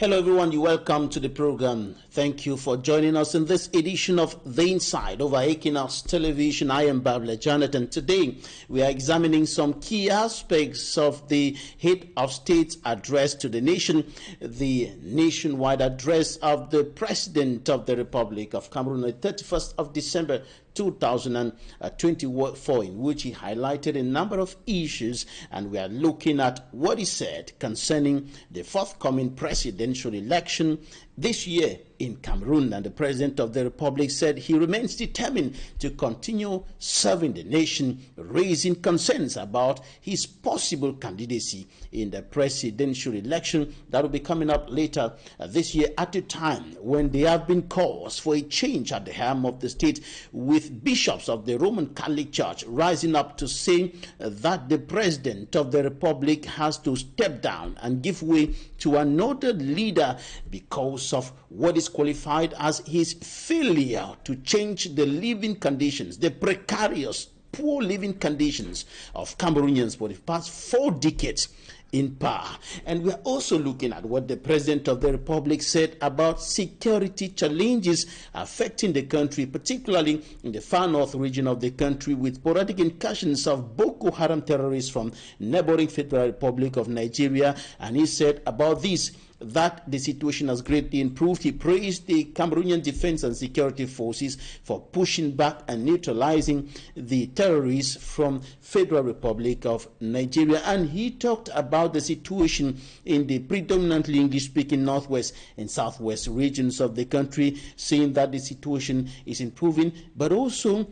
Hello everyone, you're welcome to the program. Thank you for joining us in this edition of The Inside over Equinoxe Television. I am Babla Jonathan. Today we are examining some key aspects of the Head of State address to the nation, the nationwide address of the President of the Republic of Cameroon on the 31st of December 2024, in which he highlighted a number of issues, and we are looking at what he said concerning the forthcoming presidential election this year in Cameroon. And the President of the Republic said he remains determined to continue serving the nation, raising concerns about his possible candidacy in the presidential election that will be coming up later this year, at a time when there have been calls for a change at the helm of the state, with bishops of the Roman Catholic Church rising up to say that the President of the Republic has to step down and give way to another leader because of what is qualified as his failure to change the living conditions, the precarious, poor living conditions of Cameroonians for the past 4 decades in power. And we are also looking at what the President of the Republic said about security challenges affecting the country, particularly in the far north region of the country, with sporadic incursions of Boko Haram terrorists from neighboring Federal Republic of Nigeria. And he said about this that the situation has greatly improved. He praised the Cameroonian Defense and Security Forces for pushing back and neutralizing the terrorists from Federal Republic of Nigeria. And he talked about the situation in the predominantly English-speaking northwest and southwest regions of the country, saying that the situation is improving, but also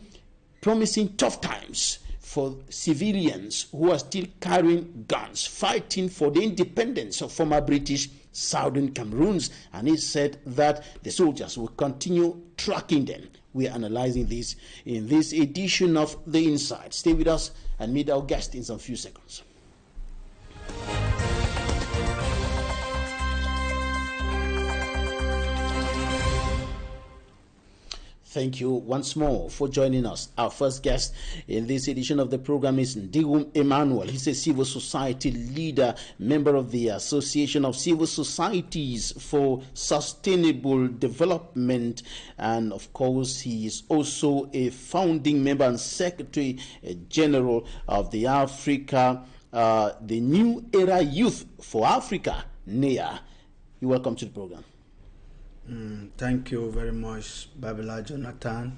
promising tough times for civilians who are still carrying guns, fighting for the independence of former British Southern Cameroons. And he said that the soldiers will continue tracking them. We are analyzing this in this edition of The Inside. Stay with us and meet our guest in some few seconds. Thank you once more for joining us. Our first guest in this edition of the program is NDIWUM Emmanue. He's a civil society leader, member of the Association of Civil Societies for Sustainable Development, and of course he is also a founding member and Secretary General of the the New Era Youth for Africa, NEYA. You're welcome to the program. Thank you very much, Babila Jonathan.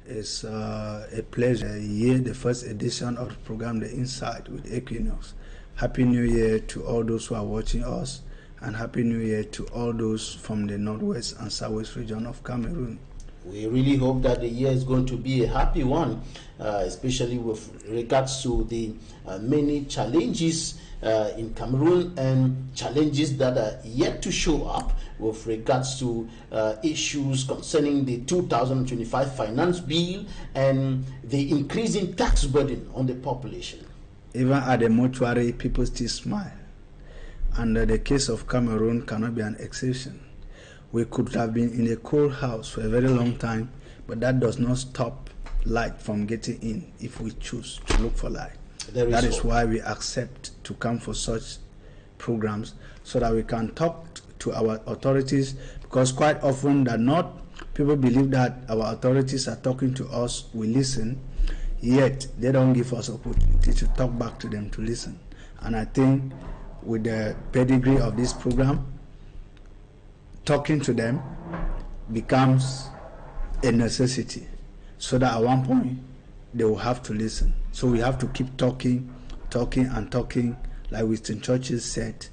It's a pleasure here, the first edition of the program, The Inside with Equinoxe. Happy New Year to all those who are watching us, and Happy New Year to all those from the northwest and southwest region of Cameroon. We really hope that the year is going to be a happy one, especially with regards to the many challenges in Cameroon, and challenges that are yet to show up with regards to issues concerning the 2025 finance bill and the increasing tax burden on the population. Even at the mortuary, people still smile. And the case of Cameroon cannot be an exception. We could have been in a cold house for a very long time, but that does not stop light from getting in if we choose to look for light. That is why we accept to come for such programs, so that we can talk to our authorities, because quite often that not people believe that our authorities are talking to us, we listen, yet they don't give us opportunity to talk back to them to listen. And I think with the pedigree of this program, talking to them becomes a necessity, so that at one point they will have to listen. So we have to keep talking, like Winston Churchill said,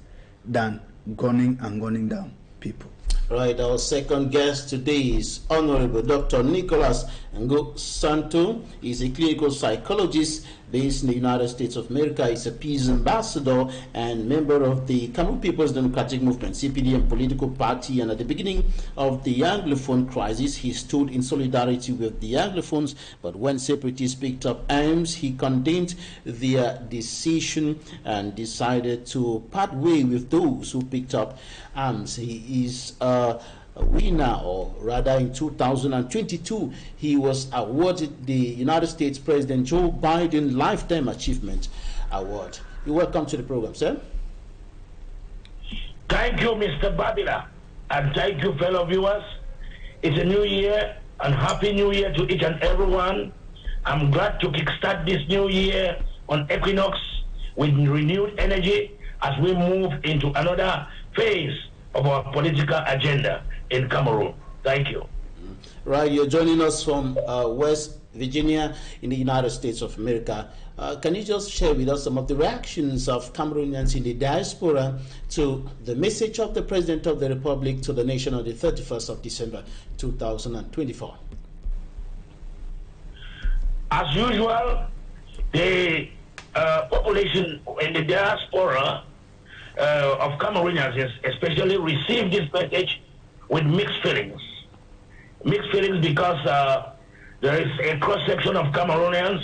than gunning down people. Right, our second guest today is Honorable Dr. Nicolas SANTO. He's a clinical psychologist based in the United States of America. He's a peace ambassador and member of the Cameroon People's Democratic Movement, CPDM political party. And at the beginning of the Anglophone crisis, he stood in solidarity with the Anglophones. But when separatists picked up arms, he condemned their decision and decided to part way with those who picked up arms. He is a winner, or rather in 2022 he was awarded the United States President Joe Biden Lifetime Achievement Award. You're welcome to the program, sir. Thank you, Mr. Babila, and thank you, fellow viewers. It's a new year, and Happy New Year to each and everyone. I'm glad to kickstart this new year on Equinoxe with renewed energy as we move into another phase of our political agenda in Cameroon. Thank you. Right, you're joining us from West Virginia in the United States of America. Can you just share with us some of the reactions of Cameroonians in the diaspora to the message of the President of the Republic to the nation on the 31st of December 2024? As usual, the population in the diaspora of Cameroonians especially received this message with mixed feelings. Mixed feelings because there is a cross-section of Cameroonians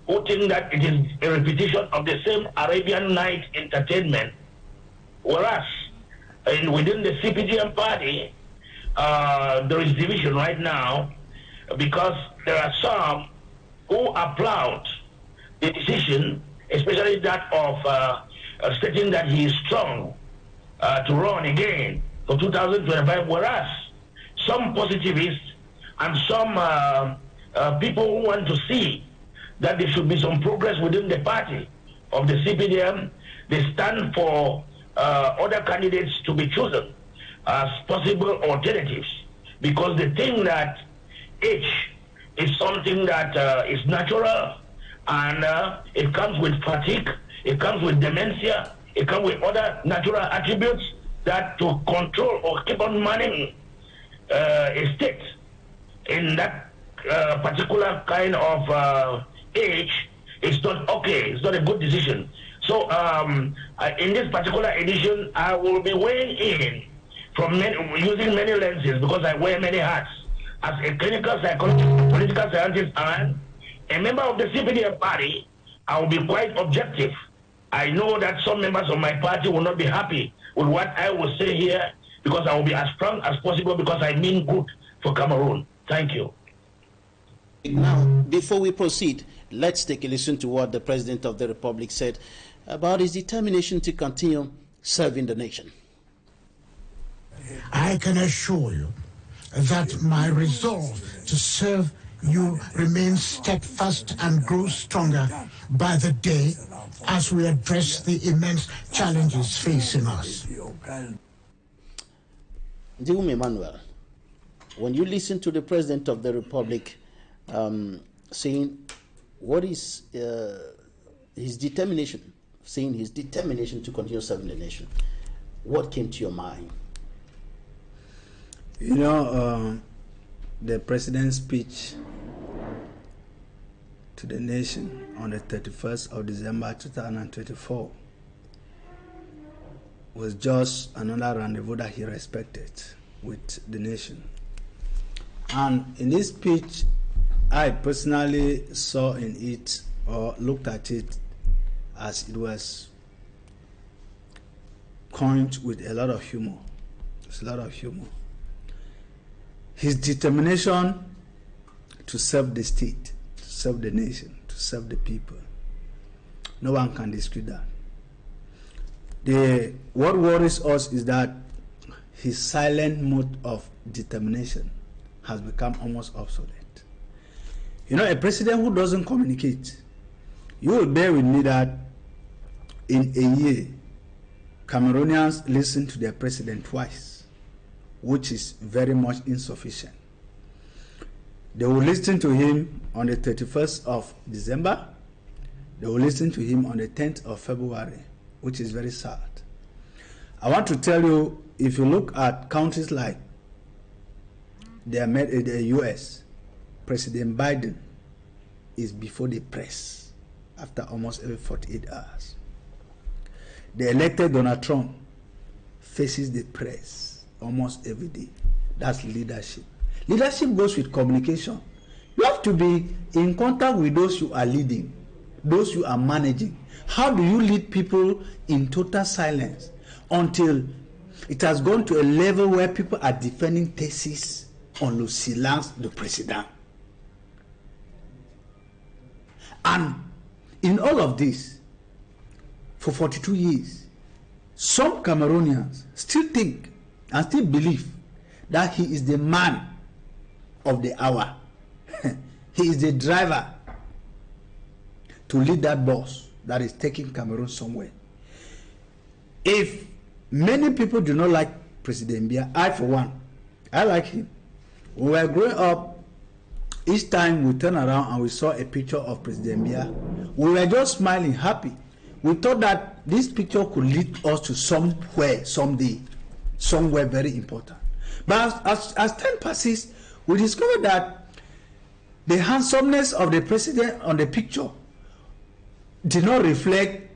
who think that it is a repetition of the same Arabian Night entertainment, whereas within the CPDM party, there is division right now because there are some who applaud the decision, especially that of stating that he is strong to run again for 2025, whereas some positivists and some people who want to see that there should be some progress within the party of the CPDM, they stand for other candidates to be chosen as possible alternatives, because they think that age is something that is natural, and it comes with fatigue, it comes with dementia, it comes with other natural attributes that to control or keep on manning a state in that particular kind of age is not okay. It's not a good decision. So in this particular edition, I will be weighing in from using many lenses because I wear many hats as a clinical psychologist, political scientist, and a member of the CPDM party. I will be quite objective. I know that some members of my party will not be happy with what I will say here because I will be as strong as possible because I mean good for Cameroon. Thank you. Now, before we proceed, let's take a listen to what the President of the Republic said about his determination to continue serving the nation. I can assure you that my resolve to serve you remains steadfast and grows stronger by the day as we address the immense challenges facing us. NDIWUM Emmanue, when you listen to the President of the Republic saying what is his determination, saying his determination to continue serving the nation, what came to your mind? You know, the President's speech to the nation on the 31st of December 2024 was just another rendezvous that he respected with the nation. And in this speech, I personally saw in it or looked at it as it was coined with a lot of humor. It's a lot of humor. His determination to serve the state, to serve the nation, to serve the people. No one can dispute that. What worries us is that his silent mode of determination has become almost obsolete. You know, a president who doesn't communicate, you will bear with me that in a year, Cameroonians listen to their president twice, which is very much insufficient. They will listen to him on the 31st of December. They will listen to him on the 10th of February, which is very sad. I want to tell you, if you look at countries like the US, President Biden is before the press after almost every 48 hours. The elected Donald Trump faces the press almost every day. That's leadership. Leadership goes with communication. You have to be in contact with those you are leading, those you are managing. How do you lead people in total silence until it has gone to a level where people are defending thesis on le silence du président? And in all of this, for 42 years, some Cameroonians still think and still believe that he is the man of the hour. He is the driver to lead that bus that is taking Cameroon somewhere. If many people do not like President Biya, I for one, I like him. When we were growing up, each time we turn around and we saw a picture of President Biya, we were just smiling, happy. We thought that this picture could lead us to somewhere, someday, somewhere very important. But as time passes, we discover that the handsomeness of the president on the picture did not reflect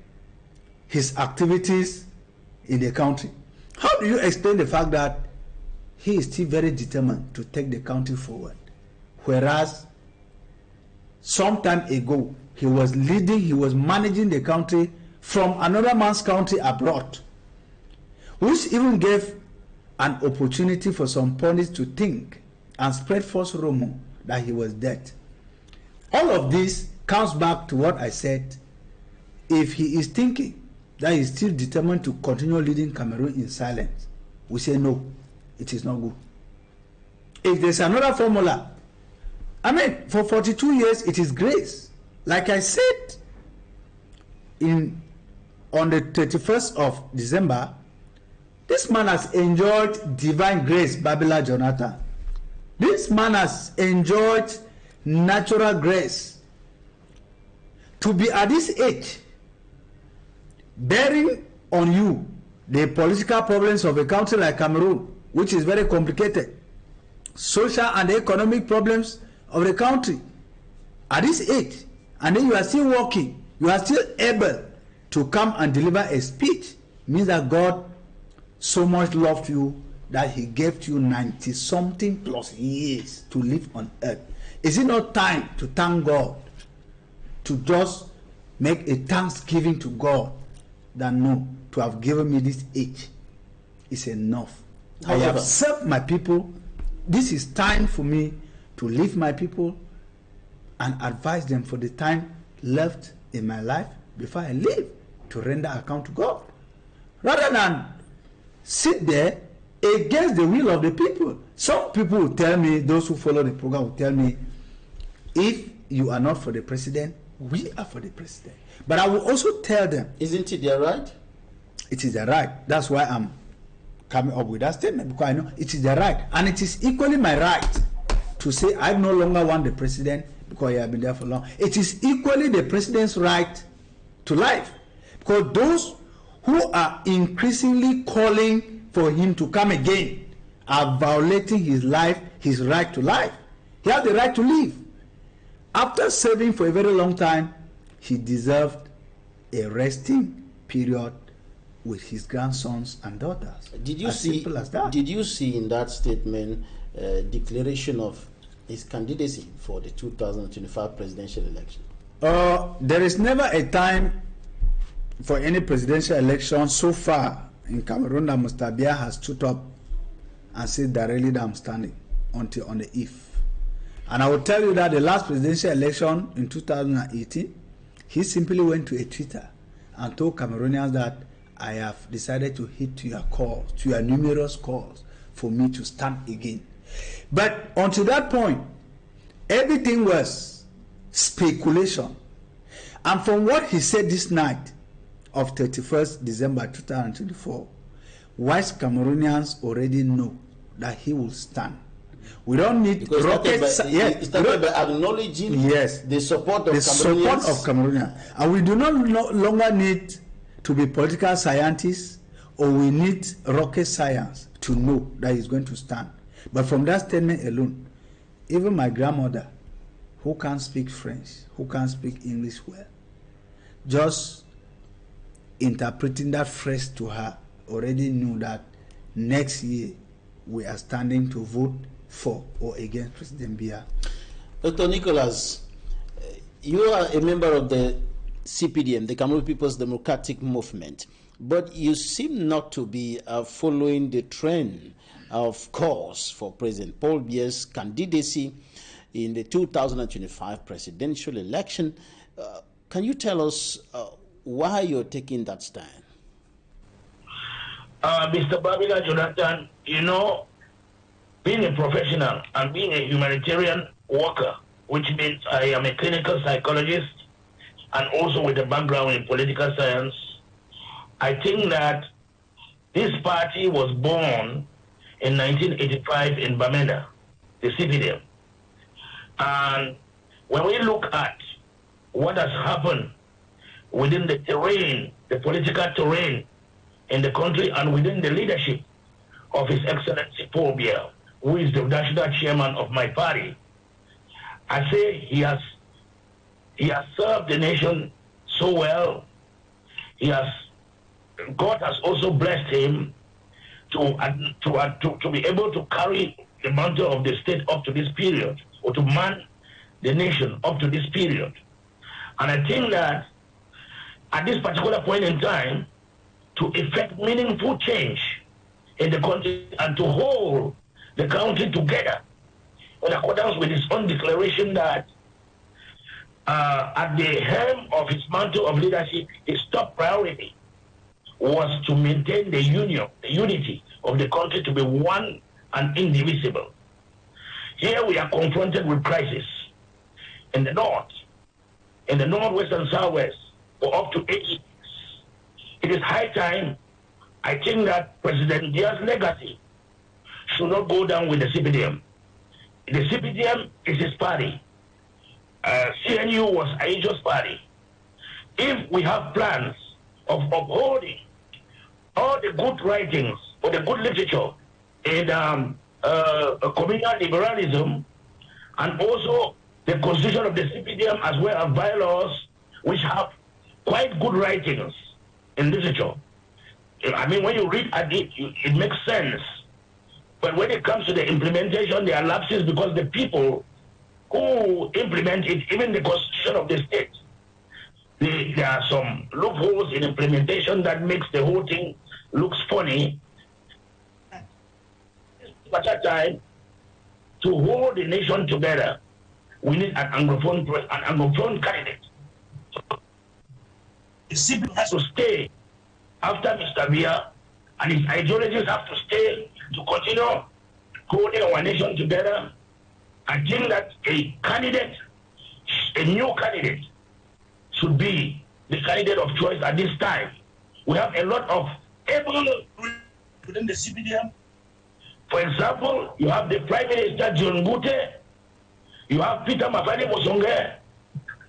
his activities in the country. How do you explain the fact that he is still very determined to take the country forward, whereas some time ago he was leading, he was managing the country from another man's country abroad, which even gave an opportunity for some pundits to think and spread false rumor that he was dead. All of this comes back to what I said. If he is thinking that he is still determined to continue leading Cameroon in silence, we say no, it is not good. If there's another formula, I mean, for 42 years it is grace. Like I said, on the 31st of December, this man has enjoyed divine grace, Babila Jonathan. This man has enjoyed natural grace. To be at this age, bearing on you the political problems of a country like Cameroon, which is very complicated, social and economic problems of the country, at this age, and then you are still working, you are still able to come and deliver a speech, means that God so much loved you that he gave you 90-something plus years to live on earth. Is it not time to thank God, to just make a thanksgiving to God, that no, to have given me this age is enough? However, I have served my people. This is time for me to leave my people and advise them for the time left in my life before I leave, to render account to God, rather than sit there against the will of the people. Some people will tell me, those who follow the program will tell me, if you are not for the president, we are for the president. But I will also tell them, isn't it their right? It is their right. That's why I'm coming up with that statement, because I know it is their right, and it is equally my right to say I no longer want the president because he has been there for long. It is equally the president's right to life, because those who are increasingly calling for him to come again are violating his life, his right to life. He has the right to live. After serving for a very long time, he deserved a resting period with his grandsons and daughters. Did you see? Simple as that. Did you see in that statement declaration of his candidacy for the 2025 presidential election? There is never a time for any presidential election so far in Cameroon that Mr. Biya has stood up and said directly that I'm standing until on the eve. And I will tell you that the last presidential election in 2018, he simply went to a Twitter and told Cameroonians that I have decided to heed to your calls, to your numerous calls for me to stand again. But until that point, everything was speculation. And from what he said this night of 31st December 2024, wise Cameroonians already know that he will stand. We don't need rockets. He started by acknowledging the support of Cameroonians. And we do not no longer need to be political scientists, or we need rocket science to know that he's going to stand. But from that statement alone, even my grandmother, who can't speak French, who can't speak English well, just interpreting that phrase to her, already knew that next year we are standing to vote for or against President Biya. Dr. Nicolas, you are a member of the CPDM, the Cameroon People's Democratic Movement, but you seem not to be following the trend of calls for President Paul Biya's candidacy in the 2025 presidential election. Can you tell us why you're taking that stand? Mr. Babila Jonathan, you know, being a professional and being a humanitarian worker, which means I am a clinical psychologist and also with a background in political science, I think that this party was born in 1985 in Bamenda, the CPDM. And when we look at what has happened within the terrain, the political terrain in the country and within the leadership of His Excellency Paul Biya, who is the national chairman of my party, I say he has served the nation so well. God has also blessed him to be able to carry the mantle of the state up to this period, or to man the nation up to this period. And I think that at this particular point in time, to effect meaningful change in the country and to hold the country together in accordance with his own declaration that at the helm of his mantle of leadership, his top priority was to maintain the unity of the country to be one and indivisible. Here we are confronted with crisis in the north, in the northwest and southwest, for up to 8 years. It is high time, I think, that President Biya's legacy should not go down with the CPDM. The CPDM is his party. CNU was Aisha's party. If we have plans of upholding all the good writings or the good literature in communal liberalism and also the constitution of the CPDM as well as bylaws, which have quite good writings in literature. I mean, when you read at it, it makes sense. But when it comes to the implementation, there are lapses because the people who implement it, even the constitution of the state, there are some loopholes in implementation that makes the whole thing looks funny. At that time, to hold the nation together, we need an Anglophone candidate. The CPDM has to stay after Mr. Biya, and his ideologies have to stay to continue holding our nation together. I think that a new candidate, should be the candidate of choice at this time. We have a lot of able within the CPDM. For example, you have the Prime Minister John Bute, you have Peter Mafani Mosonge,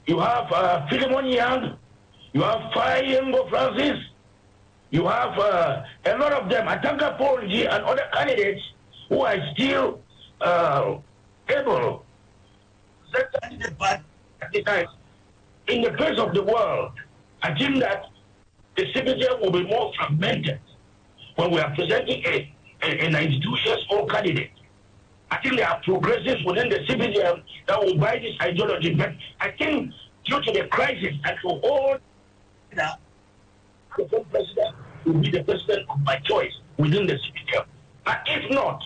you have Philemon Yang, you have Fayengo Francis, you have a lot of them, Atanka Polji and other candidates who are still able at the time. In the face of the world, I think that the CPDM will be more fragmented when we are presenting a 92-year-old candidate. I think there are progressives within the CPDM that will buy this ideology, but I think due to the crisis and to all that, the president will be the president of my choice within the CPDM. But if not,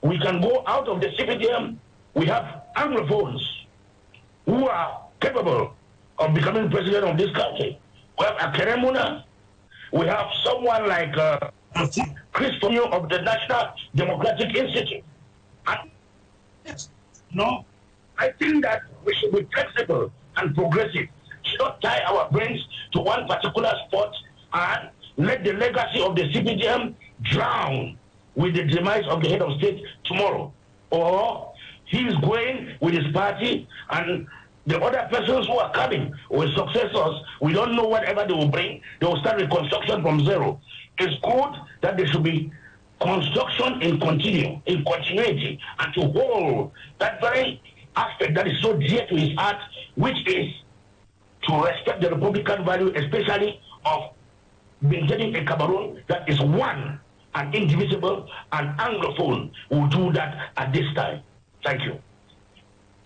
we can go out of the CPDM. We have Anglophones who are capable of becoming president of this country. We have Akeremuna. We have someone like Chris Fonyo of the National Democratic Institute. And, no, I think that we should be flexible and progressive. We should not tie our brains to one particular spot and let the legacy of the CPDM drown with the demise of the head of state tomorrow. Or he is going with his party and the other persons who are coming with successors, we don't know whatever they will bring. They will start reconstruction from zero. It's good that there should be construction in continuity, and to hold that very aspect that is so dear to his heart, which is to respect the Republican value, especially of maintaining a Cameroon that is one and indivisible, and Anglophone will do that at this time. Thank you.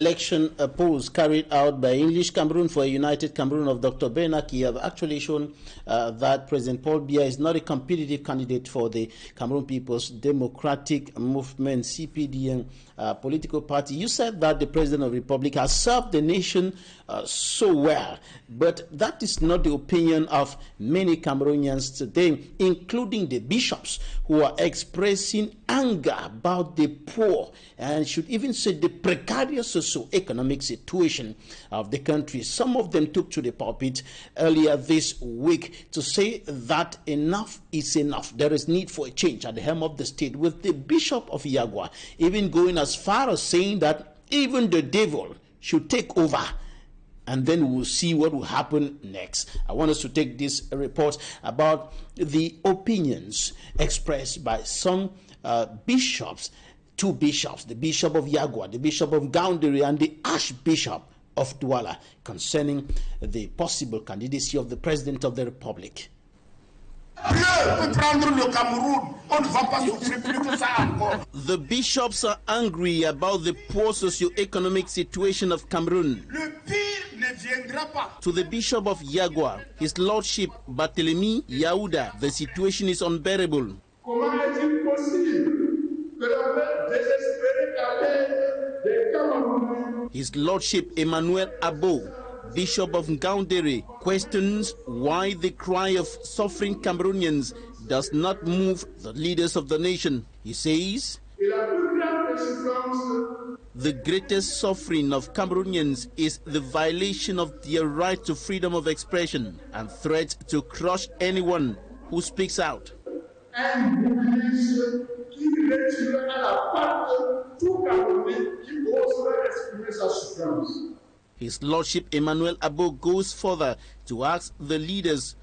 election polls carried out by English Cameroon for a United Cameroon of Dr. Bernaki have actually shown that President Paul Biya is not a competitive candidate for the Cameroon People's Democratic Movement, CPDM, political party. You said that the President of the Republic has served the nation so well, but that is not the opinion of many Cameroonians today, including the bishops, who are expressing anger about the poor and should even say the precarious socio-economic situation of the country. Some of them took to the pulpit earlier this week to say that enough is enough. There is need for a change at the helm of the state, with the Bishop of Yagua even going as far as saying that even the devil should take over. And then we'll see what will happen next. I want us to take this report about the opinions expressed by some bishops, two bishops, the Bishop of Yagua, the Bishop of Gaoundéré, and the Archbishop of Douala, concerning the possible candidacy of the President of the Republic. The bishops are angry about the poor socio-economic situation of Cameroon. To the Bishop of Yagua, His Lordship Barthélemy Yaouda, the situation is unbearable. His Lordship Emmanuel Abo, Bishop of Gaoundéré, questions why the cry of suffering Cameroonians does not move the leaders of the nation. He says, the greatest suffering of Cameroonians is the violation of their right to freedom of expression and threat to crush anyone who speaks out. His Lordship Emmanuel Abo goes further to ask the leaders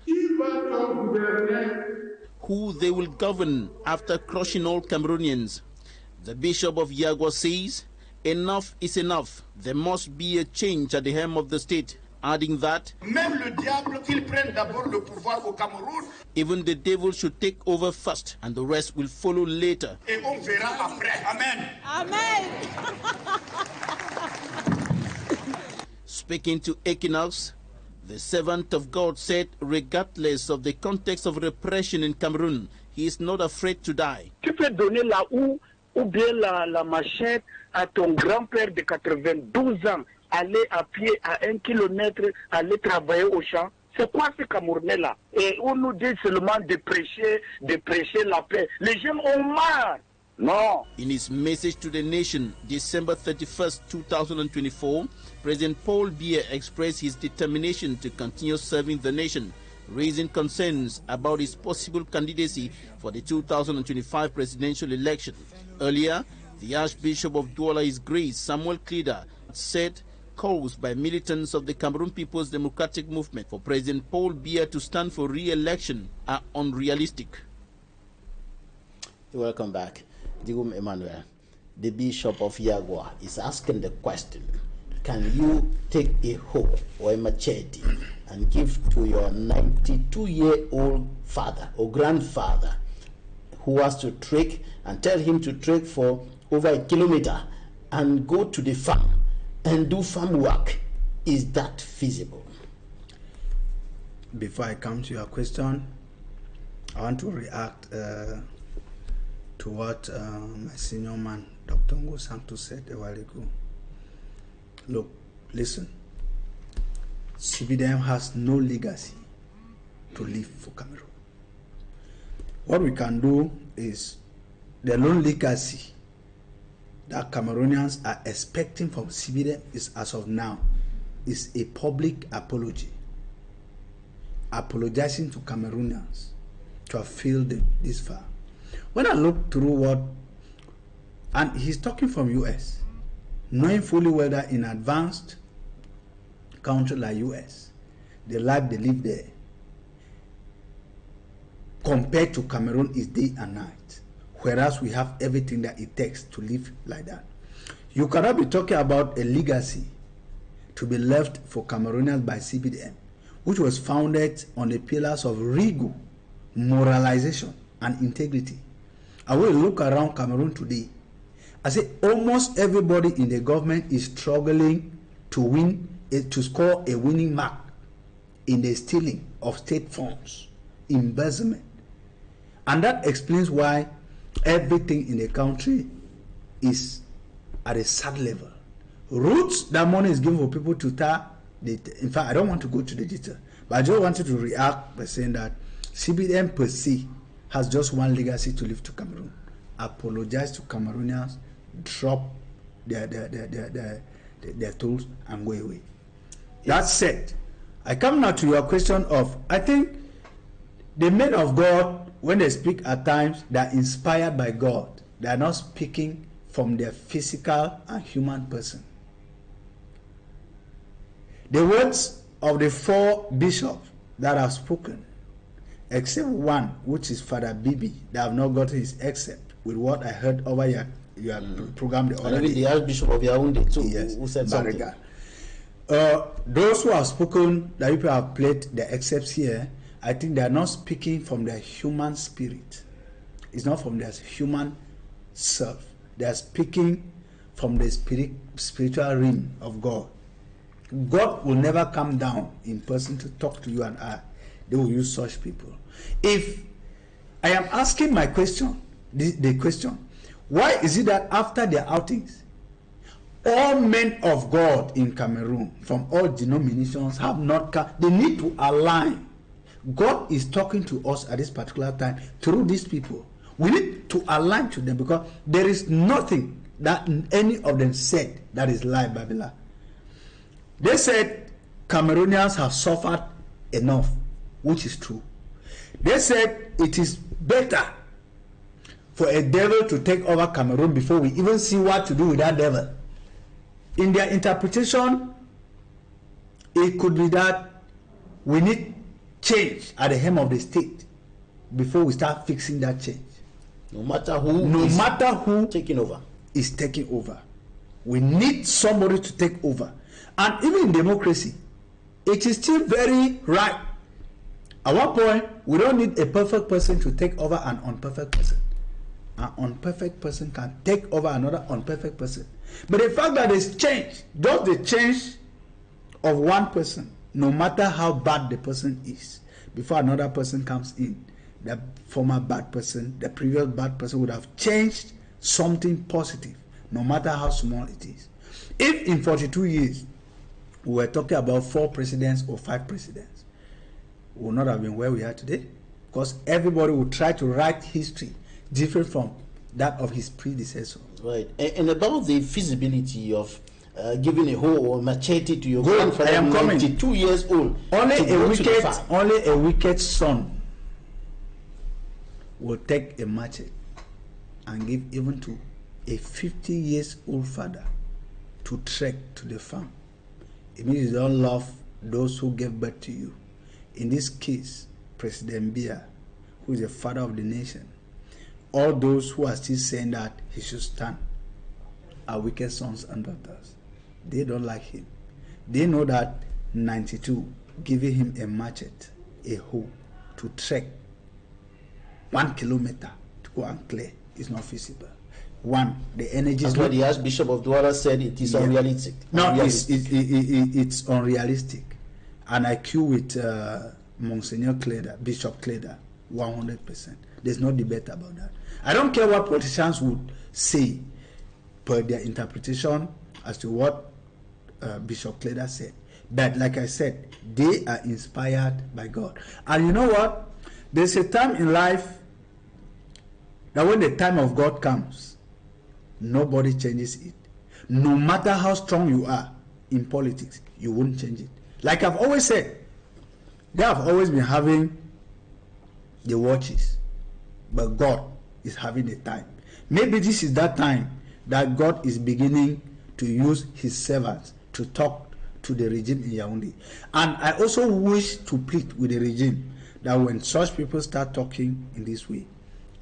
who they will govern after crushing all Cameroonians. The Bishop of Yagua says, enough is enough. There must be a change at the helm of the state, adding that even the devil should take over first and the rest will follow later. Amen. Amen. Speaking to Equinoxe, the servant of God said, regardless of the context of repression in Cameroon, he is not afraid to die. Tu peux donner la houe ou bien la machette à ton grand-père de 92 ans, aller à pied à 1 kilomètre, aller travailler au champ. C'est quoi ce Camerounais-là? Et on nous dit seulement de prêcher la paix. Les gens ont marre. No. In his message to the nation, December 31st, 2024, President Paul Biya expressed his determination to continue serving the nation, raising concerns about his possible candidacy for the 2025 presidential election. Earlier, the Archbishop of Douala, His Grace Samuel Klida, said calls by militants of the Cameroon People's Democratic Movement for President Paul Biya to stand for re-election are unrealistic. Welcome back. NDIWUM Emmanue, the Bishop of Yagua, is asking the question, can you take a hoe or a machete and give to your 92-year-old father or grandfather who has to trek and tell him to trek for over 1 kilometer and go to the farm and do farm work? Is that feasible? Before I come to your question, I want to react to what my senior man, Dr. SANTO, said a while ago. Look, listen. CPDM has no legacy to leave for Cameroon. What we can do is, the lone legacy that Cameroonians are expecting from CPDM is, as of now, is a public apology. Apologizing to Cameroonians to have failed them this far. When I look through what, and he's talking from US, knowing fully well that in advanced country like US, the life they live there, compared to Cameroon, is day and night. Whereas we have everything that it takes to live like that. You cannot be talking about a legacy to be left for Cameroonians by CPDM, which was founded on the pillars of rigor, moralization, and integrity. I will look around Cameroon today. I say almost everybody in the government is struggling to win, to score a winning mark in the stealing of state funds, embezzlement. And that explains why everything in the country is at a sad level. Roots, that money is given for people to in fact, I don't want to go to the detail, but I just wanted to react by saying that CPDM per se has just one legacy to leave to Cameroon. Apologize to Cameroonians, drop their tools and go away. That said, I come now to your question of, I think the men of God, when they speak at times, they are inspired by God. They are not speaking from their physical and human person. The words of the 4 bishops that have spoken, except one, which is Father Bibi, that have not gotten his except with what I heard over your program the other day. The Archbishop of Yaoundé too, yes, who said something. Those who have spoken, that people have played the excepts here, I think they are not speaking from their human spirit. It's not from their human self. They are speaking from the spiritual realm of God. God will never come down in person to talk to you and I. They will use such people. If I am asking my question, the question, why is it that after their outings, all men of God in Cameroon from all denominations have not come? They need to align. God is talking to us at this particular time through these people. We need to align to them because there is nothing that any of them said that is lie, Babylon. They said Cameroonians have suffered enough, which is true. They said it is better for a devil to take over Cameroon before we even see what to do with that devil. In their interpretation, it could be that we need change at the helm of the state before we start fixing that change. No matter who taking over is taking over. We need somebody to take over. And even in democracy, it is still very right. At one point, we don't need a perfect person to take over an unperfect person. An unperfect person can take over another unperfect person. But the fact that there's change, just the change of one person, no matter how bad the person is, before another person comes in, the former bad person, the previous bad person would have changed something positive, no matter how small it is. If in 42 years we were talking about 4 presidents or 5 presidents, we would not have been where we are today, because everybody would try to write history different from that of his predecessor. Right. And about the feasibility of giving a hoe or machete to your grandfather, I am 92 years old. Only a wicked son will take a machete and give even to a 50 years old father to trek to the farm. It means you don't love those who gave birth to you. In this case, President Biya, who is the father of the nation, all those who are still saying that he should stand are wicked sons and daughters. They don't like him. They know that 92, giving him a machete, a hoe, to trek 1 kilometer to go and clear is not feasible. One, the energy. That's why the Archbishop of Douala said it is unrealistic. No, it's unrealistic. And I queue with Monsignor Cleda, Bishop Cleda, 100%. There's no debate about that. I don't care what politicians would say per their interpretation as to what Bishop Cleda said. But like I said, they are inspired by God. And you know what? There's a time in life that when the time of God comes, nobody changes it. No matter how strong you are in politics, you won't change it. Like I've always said, they have always been having the watches, but God is having the time. Maybe this is that time that God is beginning to use his servants to talk to the regime in Yaoundé. And I also wish to plead with the regime that when such people start talking in this way,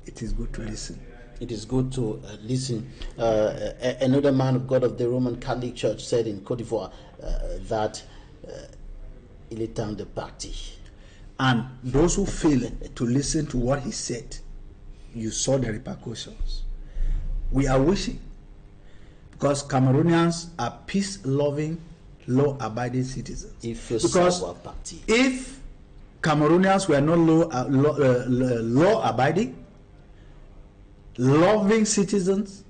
it is good to listen. It is good to listen. Another man of God of the Roman Catholic Church said in Côte d'Ivoire that il est temps de partir. And those who fail to listen to what he said, you saw the repercussions. We are wishing because Cameroonians are peace-loving, law-abiding citizens. Because if Cameroonians were not law-abiding, loving citizens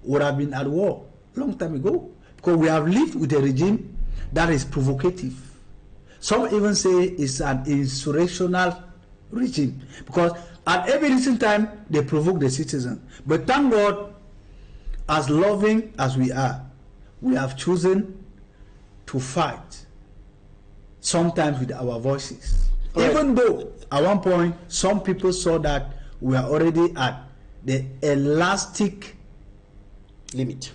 would have been at war long time ago. Because we have lived with a regime that is provocative. Some even say it's an insurrectional regime. Because at every recent time, they provoke the citizens. But thank God, as loving as we are, we have chosen to fight, sometimes with our voices. Right. Even though at one point, some people saw that we are already at the elastic limit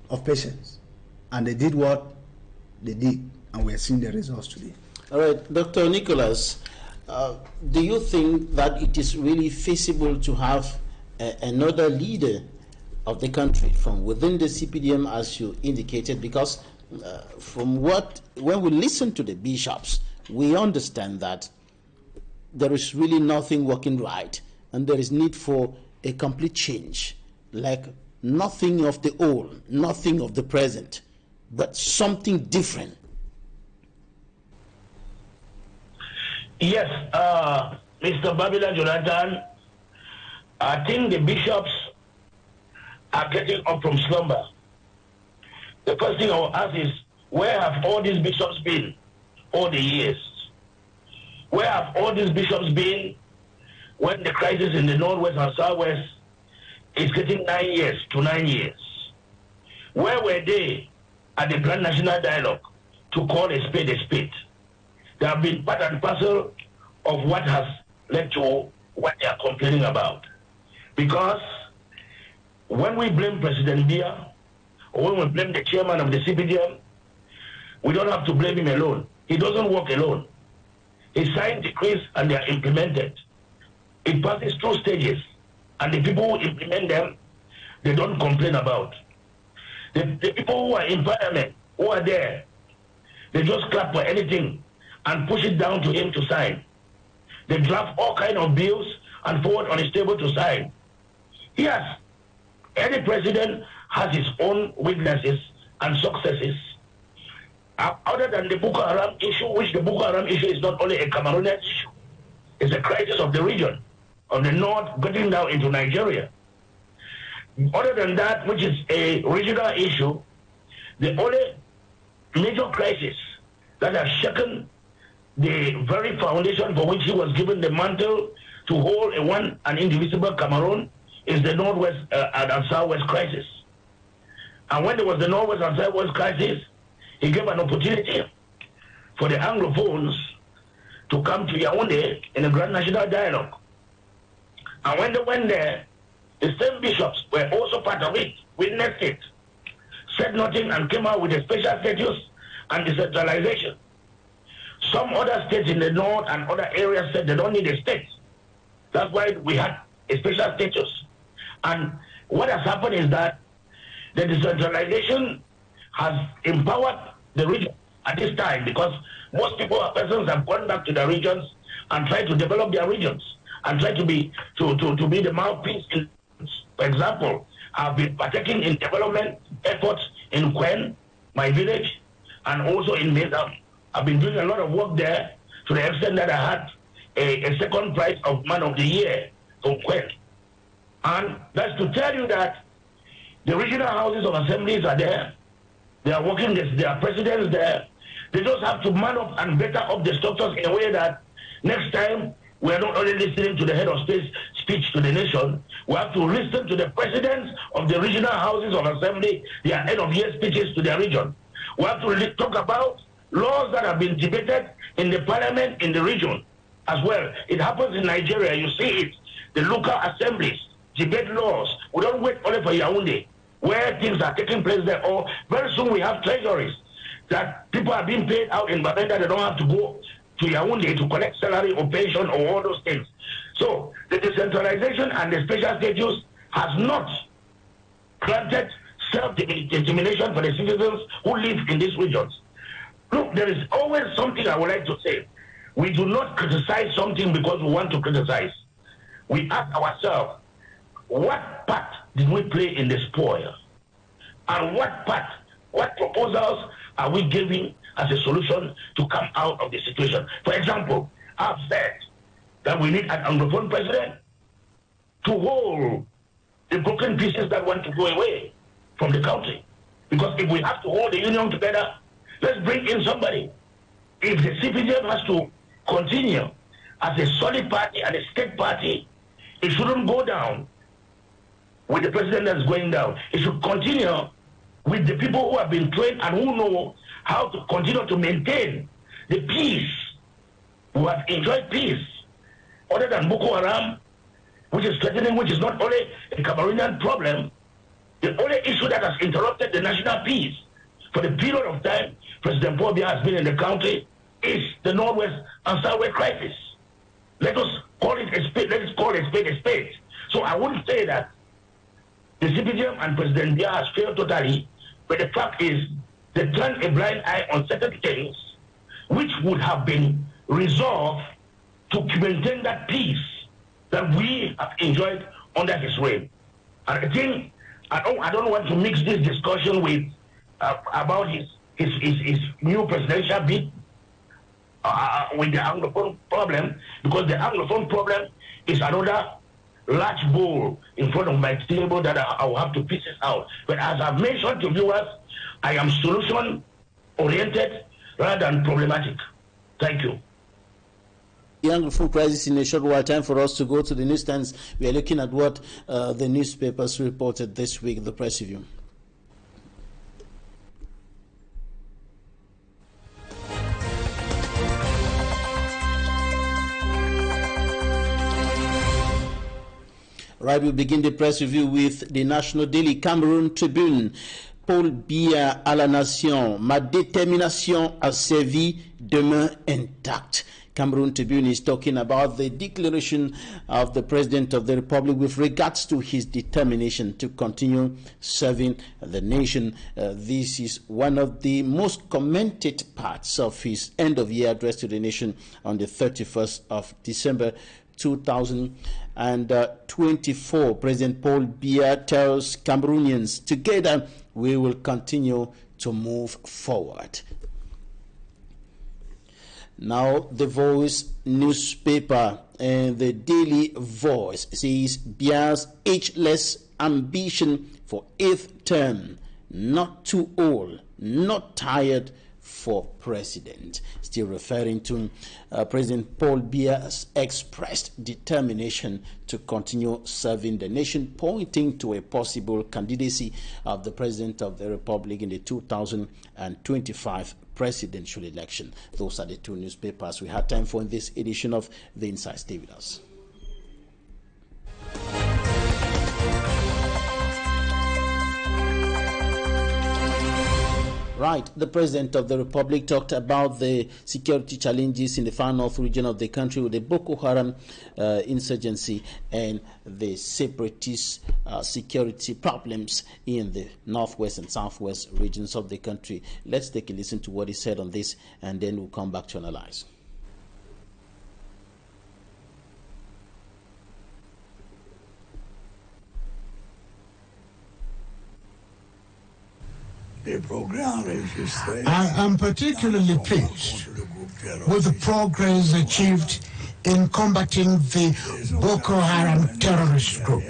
of patience. And they did what they did, and we are seeing the results today. All right, Dr. Nicholas, do you think that it is really feasible to have another leader of the country from within the CPDM, as you indicated? Because when we listen to the bishops, we understand that there is really nothing working right, and there is need for a complete change, like nothing of the old, nothing of the present, but something different. Yes, Mr. Babylon Jonathan, I think the bishops are getting up from slumber. The first thing I will ask is, where have all these bishops been all the years? Where have all these bishops been when the crisis in the Northwest and Southwest is getting 9 years to 9 years? Where were they at the Grand National Dialogue to call a spade a spade? They have been part and parcel of what has led to what they are complaining about. Because when we blame President Biya, or when we blame the chairman of the CPDM, we don't have to blame him alone. He doesn't work alone. He signed decrees and they are implemented. It passes through stages, and the people who implement them, they don't complain about. The people who are in parliament, who are there, they just clap for anything and push it down to him to sign. They draft all kinds of bills and forward on his table to sign. Yes, any president has his own weaknesses and successes. Other than the Boko Haram issue, which the Boko Haram issue is not only a Cameroonian issue, it's a crisis of the region, of the north, getting down into Nigeria. Other than that, which is a regional issue, the only major crisis that has shaken the very foundation for which he was given the mantle to hold a one and indivisible Cameroon is the Northwest and Southwest crisis. And when there was the Northwest and Southwest crisis, he gave an opportunity for the Anglophones to come to Yaoundé in a Grand National Dialogue. And when they went there, the same bishops were also part of it, witnessed it, said nothing, and came out with a special status and decentralization. Some other states in the north and other areas said they don't need a state. That's why we had a special status. And what has happened is that the decentralization has empowered the region at this time, because most people or persons have gone back to their regions and tried to develop their regions and try to be the mouthpiece. For example, I've been partaking in development efforts in Quen, my village, and also in Mesa. I've been doing a lot of work there to the extent that I had a second prize of Man of the Year from Quen. And that's to tell you that the regional houses of assemblies are there. They are working, there are presidents there. They just have to man up and better up the structures in a way that next time we are not only listening to the head of state speech to the nation, we have to listen to the presidents of the regional houses of assembly, their end of year speeches to their region. We have to talk about laws that have been debated in the parliament in the region as well. It happens in Nigeria, you see it. The local assemblies debate laws. We don't wait only for Yaoundé, where things are taking place there. Or very soon we have treasuries that people are being paid out in Babenda. They don't have to go to Yaoundé to collect salary or pension or all those things. So the decentralization and the special status has not granted self-determination for the citizens who live in these regions. Look, there is always something I would like to say. We do not criticize something because we want to criticize. We ask ourselves, what part did we play in the spoil? And what proposals are we giving as a solution to come out of the situation? For example, I've said that we need an Anglophone president to hold the broken pieces that want to go away from the country. Because if we have to hold the union together, let's bring in somebody. If the CPDM has to continue as a solid party and a state party, it shouldn't go down with the president that's going down. It should continue with the people who have been trained and who know how to continue to maintain the peace, who have enjoyed peace, other than Boko Haram, which is threatening, which is not only a Cameroonian problem. The only issue that has interrupted the national peace for the period of time President Paul Biya has been in the country is the Northwest and Southwest crisis. Let us call it a spade. Let us call a spade a spade. So I wouldn't say that the CPDM and President Biya has failed totally, but the fact is they turned a blind eye on certain things which would have been resolved to maintain that peace that we have enjoyed under his reign. And I think I don't want to mix this discussion with about his new presidential bid with the Anglophone problem, because the Anglophone problem is another large bowl in front of my table that I will have to piece it out. But as I've mentioned to viewers, I am solution-oriented rather than problematic. Thank you. The Anglophone crisis in a short while. Time for us to go to the newsstands. We are looking at what the newspapers reported this week, the press review. Right, we'll begin the press review with the National Daily Cameroon Tribune. Paul Biya à la Nation, ma détermination a servi demain intacte. Cameroon Tribune is talking about the declaration of the President of the Republic with regards to his determination to continue serving the nation. This is one of the most commented parts of his end-of-year address to the nation on the 31st of December 2024. President Paul Biya tells Cameroonians, together we will continue to move forward. Now, the Voice newspaper and the Daily Voice says Biya's ageless ambition for 8th term, not too old, not tired for president. Still referring to President Paul Biya's expressed determination to continue serving the nation, pointing to a possible candidacy of the President of the Republic in the 2025 presidential election. Those are the two newspapers we had time for in this edition of The Insight. Stay with us. Right, the President of the Republic talked about the security challenges in the far north region of the country with the Boko Haram insurgency and the separatist security problems in the northwest and southwest regions of the country. Let's take a listen to what he said on this, and then we'll come back to analyze. I am particularly pleased with the progress achieved in combating the Boko Haram terrorist group.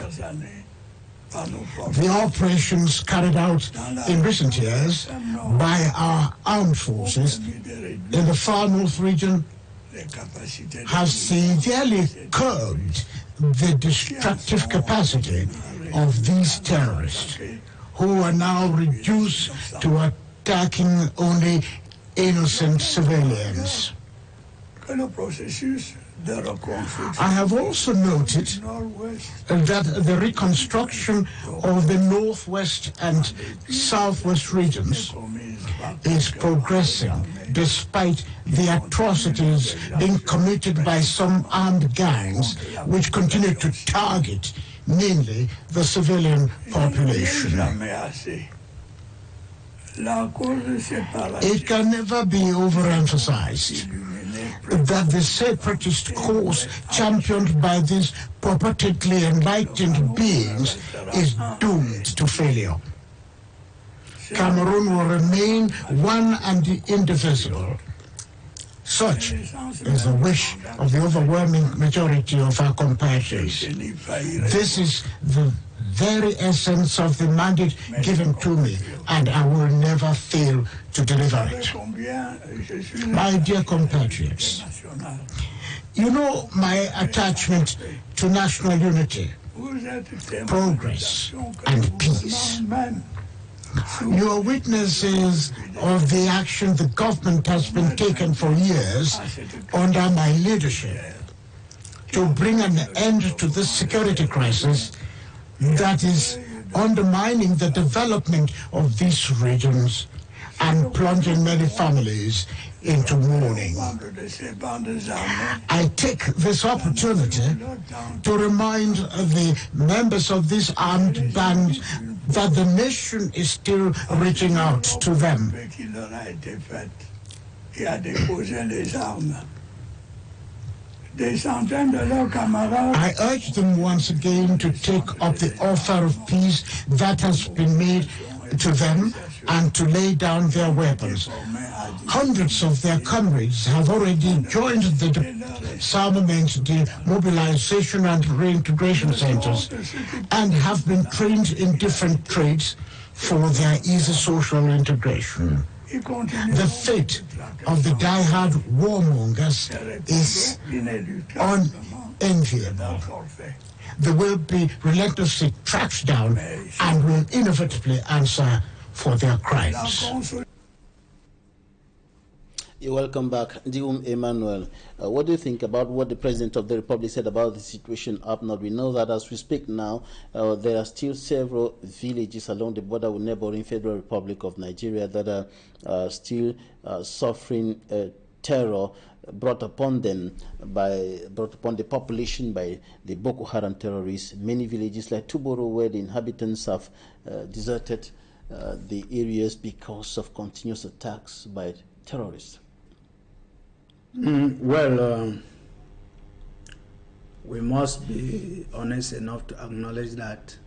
The operations carried out in recent years by our armed forces in the far north region has severely curbed the destructive capacity of these terrorists, who are now reduced to attacking only innocent civilians. I have also noted that the reconstruction of the northwest and southwest regions is progressing despite the atrocities being committed by some armed gangs which continue to target mainly the civilian population. It can never be overemphasized that the separatist cause championed by these purportedly enlightened beings is doomed to failure. Cameroon will remain one and indivisible. Such is the wish of the overwhelming majority of our compatriots. This is the very essence of the mandate given to me, and I will never fail to deliver it. My dear compatriots, you know my attachment to national unity, progress, and peace. You are witnesses of the action the government has been taking for years under my leadership to bring an end to this security crisis that is undermining the development of these regions and plunging many families into mourning. I take this opportunity to remind the members of this armed band that the nation is still reaching out to them. I urge them once again to take up the offer of peace that has been made to them and to lay down their weapons. Hundreds of their comrades have already joined the disarmament, demobilization and reintegration centers and have been trained in different trades for their easy social integration. The fate of the die-hard warmongers is unenviable. They will be relentlessly tracked down and will inevitably answer for their crimes. You're welcome back. NDIWUM Emmanue, what do you think about what the President of the Republic said about the situation up north? We know that as we speak now, there are still several villages along the border with neighboring Federal Republic of Nigeria that are still suffering terror brought upon the population by the Boko Haram terrorists. Many villages like Tuboro, where the inhabitants have deserted the areas because of continuous attacks by terrorists. We must be honest enough to acknowledge that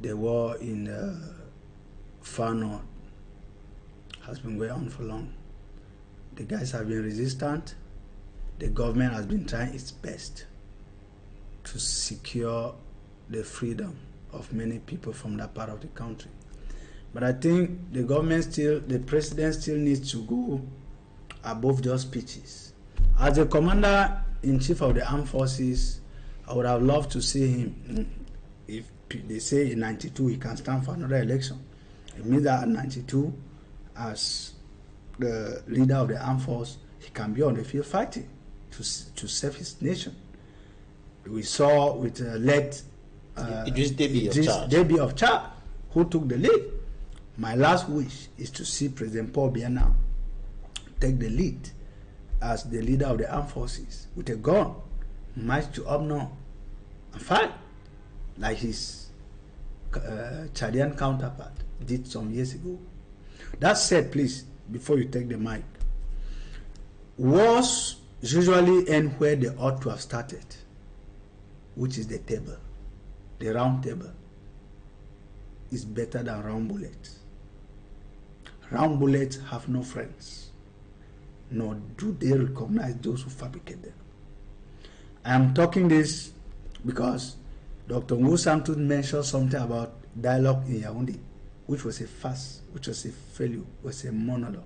the war in far north has been going on for long. The guys have been resistant. The government has been trying its best to secure the freedom of many people from that part of the country. But I think the president still needs to go above just speeches. As the commander-in-chief of the armed forces, I would have loved to see him. If they say in 92 he can stand for another election, it means that at 92, as the leader of the armed force, he can be on the field fighting to serve his nation. We saw with late Idris Deby of Chad, who took the lead. My last wish is to see President Paul Biya now take the lead as the leader of the armed forces with a gun, march to up north and fight like his Chadian counterpart did some years ago. That said, please, before you take the mic, wars usually end where they ought to have started, which is the table. The round table is better than round bullets. Round bullets have no friends, nor do they recognize those who fabricate them. I am talking this because Dr. SANTO mentioned something about dialogue in Yaoundé, which was a farce, which was a failure, was a monologue.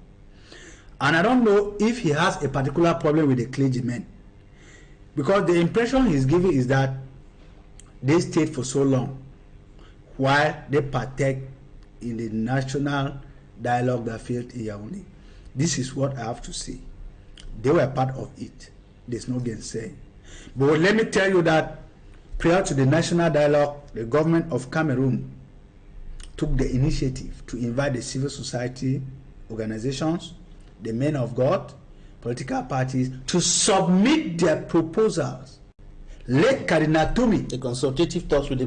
And I don't know if he has a particular problem with the clergymen, because the impression he's giving is that they stayed for so long while they partake in the national dialogue that failed in Yaoundé. This is what I have to say. They were part of it. There's no gainsaying. But let me tell you that prior to the national dialogue, the government of Cameroon took the initiative to invite the civil society organizations, the men of God, political parties, to submit their proposals. Let Cardinal Tumi, the consultative talks with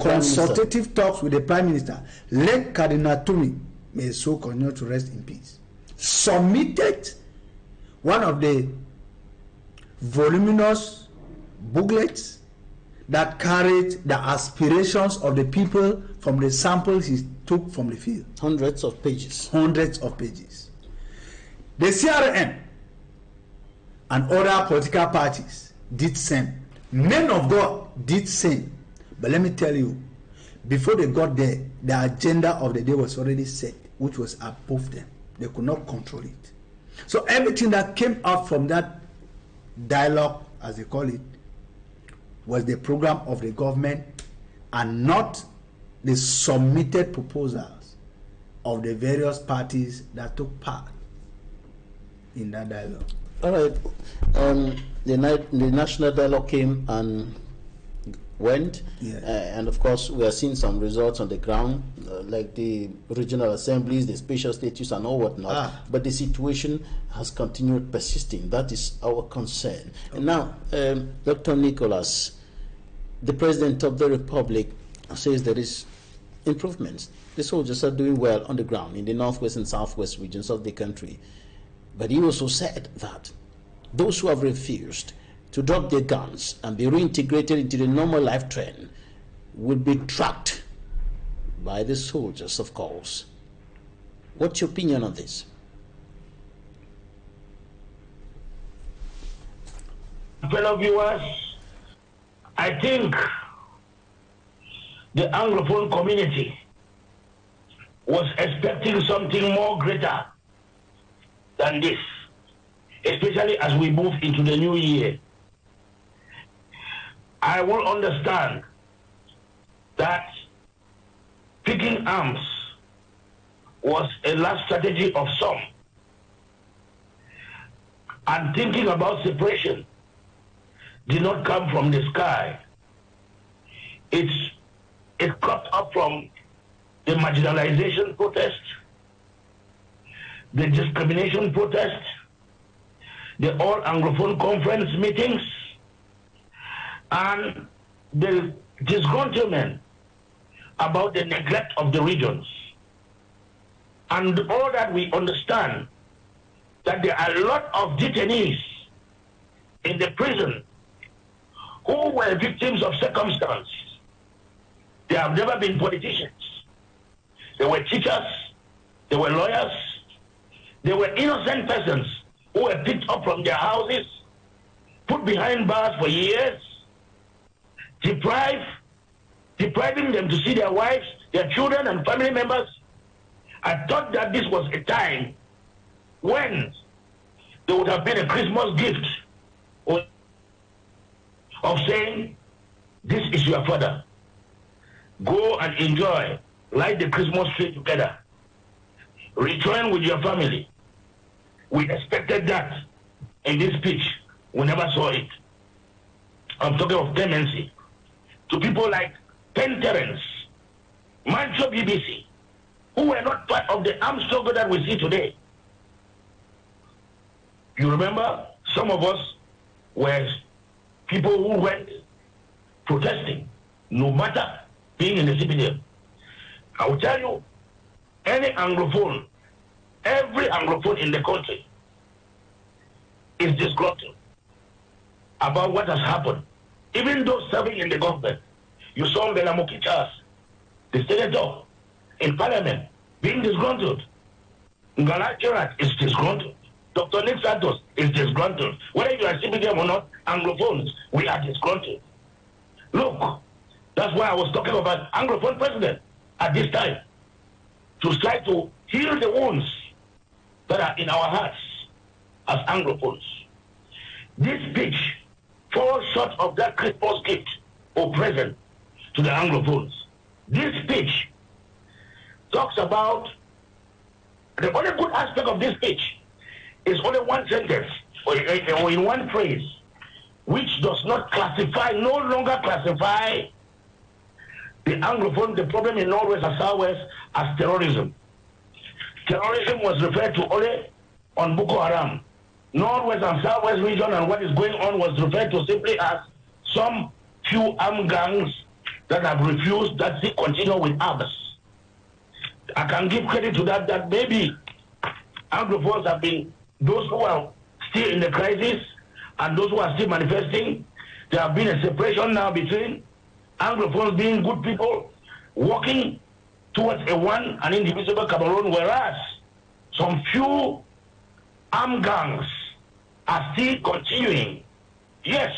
the Prime Minister. Let Cardinal Tumi, may his soul continue to rest in peace, submitted one of the voluminous booklets that carried the aspirations of the people from the samples he took from the field. Hundreds of pages. Hundreds of pages. The CRM and other political parties did same. Men of God did same. But let me tell you, before they got there, the agenda of the day was already set, which was above them. They could not control it. So everything that came out from that dialogue, as they call it, was the program of the government and not the submitted proposals of the various parties that took part in that dialogue. All right. The national dialogue came and went, yeah. And of course we are seeing some results on the ground, like the regional assemblies, the special status and all whatnot. But the situation has continued persisting. That is our concern. Okay. And now, Dr. Nicolas, the President of the Republic says there is improvements. The soldiers are doing well on the ground in the northwest and southwest regions of the country. But he also said that those who have refused to drop their guns and be reintegrated into the normal life trend will be tracked by the soldiers, of course. What's your opinion on this? Fellow viewers, I think the Anglophone community was expecting something more greater than this, especially as we move into the new year. I will understand that picking arms was a last strategy of some, and thinking about separation did not come from the sky. It cropped up from the marginalization protest, the discrimination protest, the All Anglophone Conference meetings, and the disgruntlement about the neglect of the regions. And all that we understand that there are a lot of detainees in the prison who were victims of circumstance. They have never been politicians. They were teachers, they were lawyers, they were innocent persons who were picked up from their houses, put behind bars for years, depriving them to see their wives, their children and family members. I thought that this was a time when there would have been a Christmas gift of saying, this is your father. Go and enjoy, light the Christmas tree together. Return with your family. We expected that in this speech. We never saw it. I'm talking of clemency. To people like Pen Terence, Mancho BBC, who were not part of the armed struggle that we see today. You remember, some of us were people who went protesting, no matter being in the CPDM. I will tell you, any Anglophone, every Anglophone in the country is disgruntled about what has happened. Even those serving in the government, you saw Mbelamoki Charles, the senator in parliament, being disgruntled. Ngala Gerard is disgruntled. Dr. Nick Santos is disgruntled. Whether you are CPDM or not, Anglophones, we are disgruntled. Look, that's why I was talking about Anglophone president at this time, to try to heal the wounds that are in our hearts as Anglophones. This speech falls short of that Christmas gift or present to the Anglophones. This speech talks about, the only good aspect of this speech is only one sentence or in one phrase, which does not classify, no longer classify the Anglophone, the problem in Northwest and Southwest, as terrorism. Terrorism was referred to only on Boko Haram. Northwest and Southwest region and what is going on was referred to simply as some few armed gangs that have refused that they continue with arms. I can give credit to that maybe Anglophones have been those who are still in the crisis and those who are still manifesting. there have been a separation now between Anglophones being good people, working towards an indivisible Cameroon, whereas some few armed gangs are still continuing. Yes,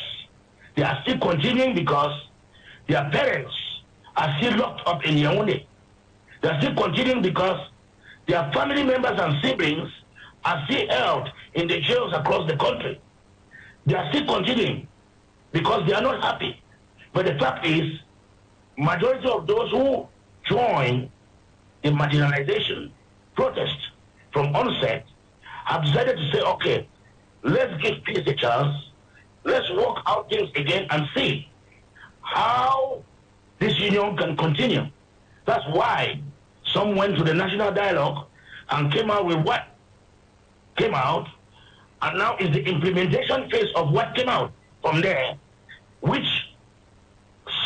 they are still continuing because their parents are still locked up in Yaoundé. They are still continuing because their family members and siblings are still held in the jails across the country. They are still continuing because they are not happy. But the fact is, majority of those who join the marginalization protest from onset have decided to say, okay, let's give peace a chance. Let's work out things again and see how this union can continue. That's why some went to the national dialogue and came out with what came out, and now is the implementation phase of what came out from there, which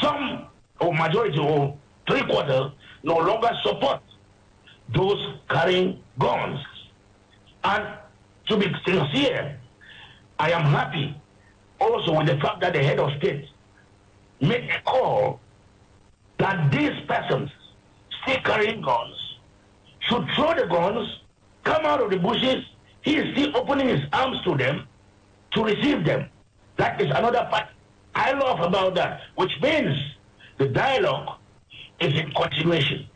some or majority or three-quarters no longer support those carrying guns. And to be sincere, I am happy also with the fact that the head of state made a call that these persons still carrying guns should throw the guns, come out of the bushes. He is still opening his arms to them to receive them. That is another part I love about that, which means the dialogue is in continuation.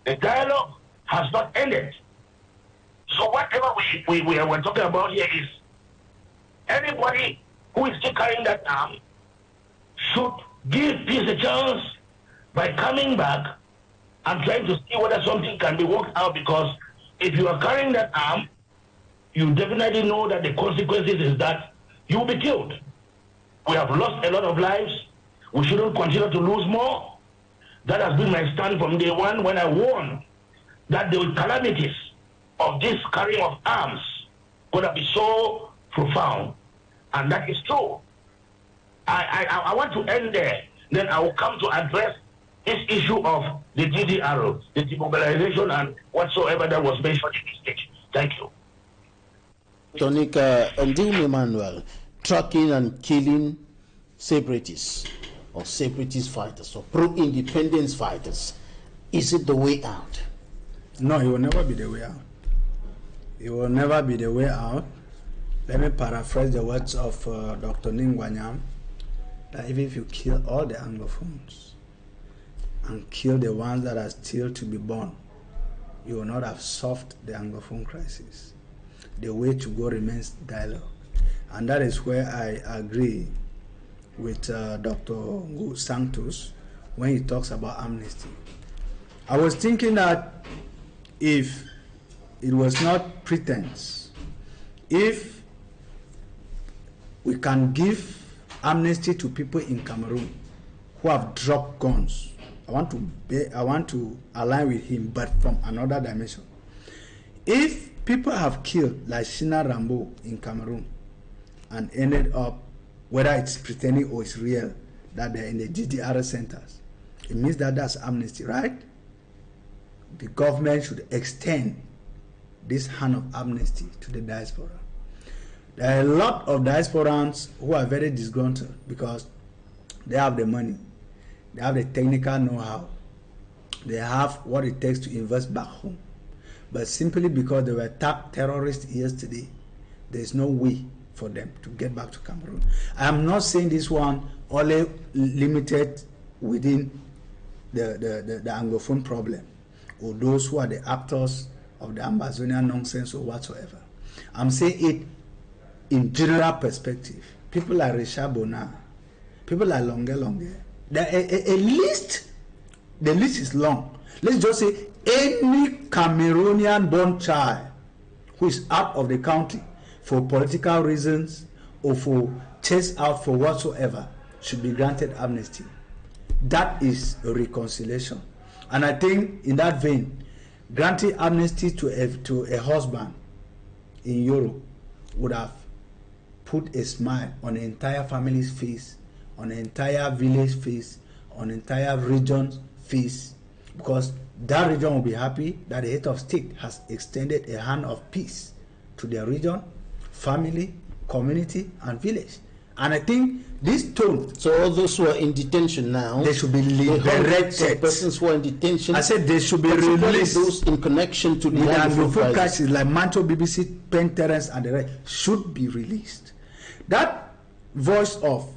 The dialogue has not ended. So whatever we're talking about here is anybody who is still carrying that arm should give peace a chance by coming back and trying to see whether something can be worked out, because if you are carrying that arm, you definitely know that the consequences is that you will be killed. We have lost a lot of lives. We shouldn't continue to lose more. That has been my stand from day one when I warned that the calamities of this carrying of arms going to be so profound. And that is true. I want to end there. Then I will come to address this issue of the DDR, the demobilization and whatsoever that was mentioned in this stage. Thank you. Tonika, NDIWUM Emmanue, tracking and killing separatists or separatist fighters or pro-independence fighters, is it the way out? No, it will never be the way out. It will never be the way out. Let me paraphrase the words of Dr. Ningwanyam, that even if you kill all the Anglophones and kill the ones that are still to be born, you will not have solved the Anglophone crisis. The way to go remains dialogue. And that is where I agree with Dr. Santos when he talks about amnesty. I was thinking that if it was not pretense, if we can give amnesty to people in Cameroon who have dropped guns, I want to align with him, but from another dimension. If people have killed like Shina Rambo in Cameroon and ended up, whether it's pretending or it's real, that they're in the DDR centers, it means that that's amnesty, right? The government should extend this hand of amnesty to the diaspora. There are a lot of diasporans who are very disgruntled because they have the money, they have the technical know-how, they have what it takes to invest back home. But simply because they were attacked terrorists yesterday, there is no way for them to get back to Cameroon. I am not saying this one only limited within the Anglophone problem or those who are the actors of the Amazonian nonsense or whatsoever. I'm saying it in general perspective. People like Richard Bona, people like Longe. A list, the list is long. Let's just say any Cameroonian born child who is out of the country for political reasons or for chase out for whatsoever should be granted amnesty. That is a reconciliation. And I think in that vein, granting amnesty to a husband in Europe would have put a smile on the entire family's face, on the entire village face, on the entire region's face, because that region will be happy that the head of state has extended a hand of peace to their region, family, community, and village. And I think this tone. So all those who are in detention now, they should be liberated. Persons who are in detention, I said they should be released. Those in connection to the Anglophone crisis, like Manto, BBC, Penn Terence, and the rest, should be released. That voice of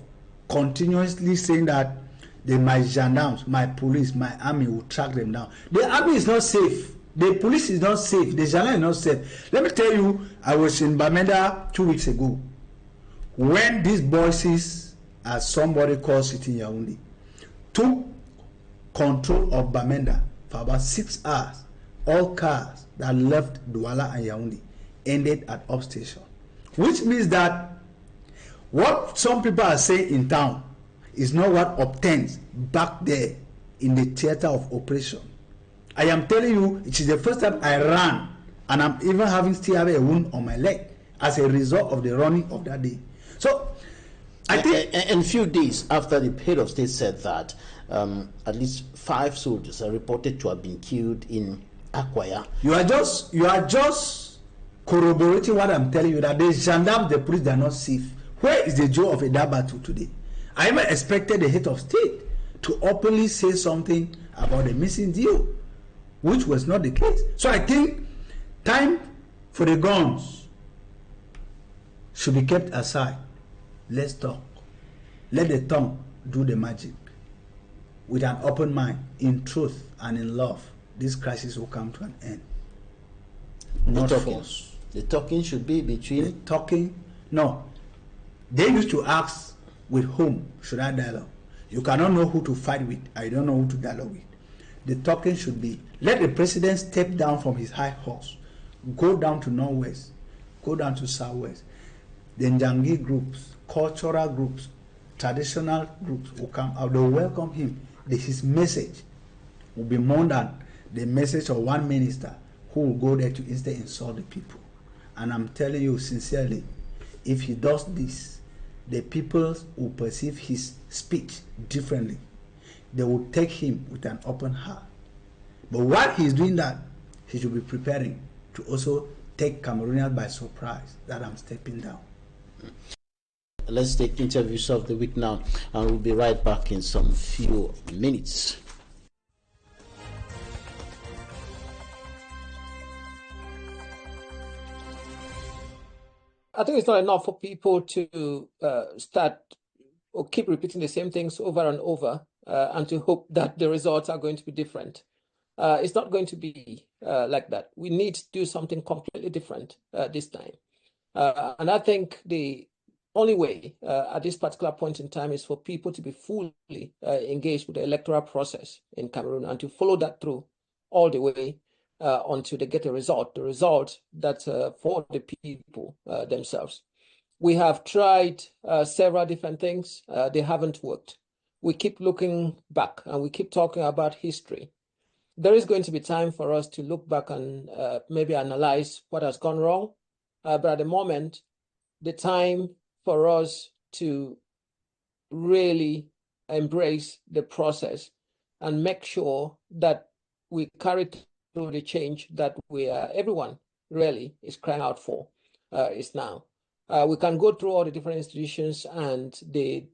continuously saying that my gendarmes, my police, my army will track them down. The army is not safe. The police is not safe. The gendarme is not safe. Let me tell you, I was in Bamenda 2 weeks ago when these voices, as somebody calls it in Yaoundé, took control of Bamenda for about 6 hours. All cars that left Douala and Yaoundé ended at upstation, which means that what some people are saying in town is not what obtains back there in the theater of operation. I am telling you, it is the first time I ran, and I'm even still have a wound on my leg as a result of the running of that day. So, I think, and a few days after the head of state said that at least 5 soldiers are reported to have been killed in Akwaya. You are just corroborating what I'm telling you, that the gendarmes, the police, they are not safe. Where is the joy of a battle today? I even expected the head of state to openly say something about the missing deal, which was not the case. So I think time for the guns should be kept aside. Let's talk. Let the tongue do the magic. With an open mind, in truth and in love, this crisis will come to an end. Not force. The talking should be between... The talking, no. They used to ask, with whom should I dialogue? You cannot know who to fight with. I don't know who to dialogue with. The talking should be, let the president step down from his high horse, go down to Northwest, go down to Southwest. The Njangi groups, cultural groups, traditional groups will come out. They will welcome him. His message will be more than the message of one minister who will go there to instead insult the people. And I'm telling you sincerely, if he does this, the people will perceive his speech differently. They will take him with an open heart. But while he's doing that, he should be preparing to also take Cameroonians by surprise that I'm stepping down. Let's take interviews of the week now, and we'll be right back in some few minutes. I think it's not enough for people to start or keep repeating the same things over and over and to hope that the results are going to be different. It's not going to be like that. We need to do something completely different this time. And I think the only way at this particular point in time is for people to be fully engaged with the electoral process in Cameroon and to follow that through all the way until they get the result that's for the people themselves. We have tried several different things. They haven't worked. We keep looking back and we keep talking about history. There is going to be time for us to look back and maybe analyze what has gone wrong. But at the moment, the time for us to really embrace the process and make sure that we carry through the change that everyone really is crying out for is now. We can go through all the different institutions and the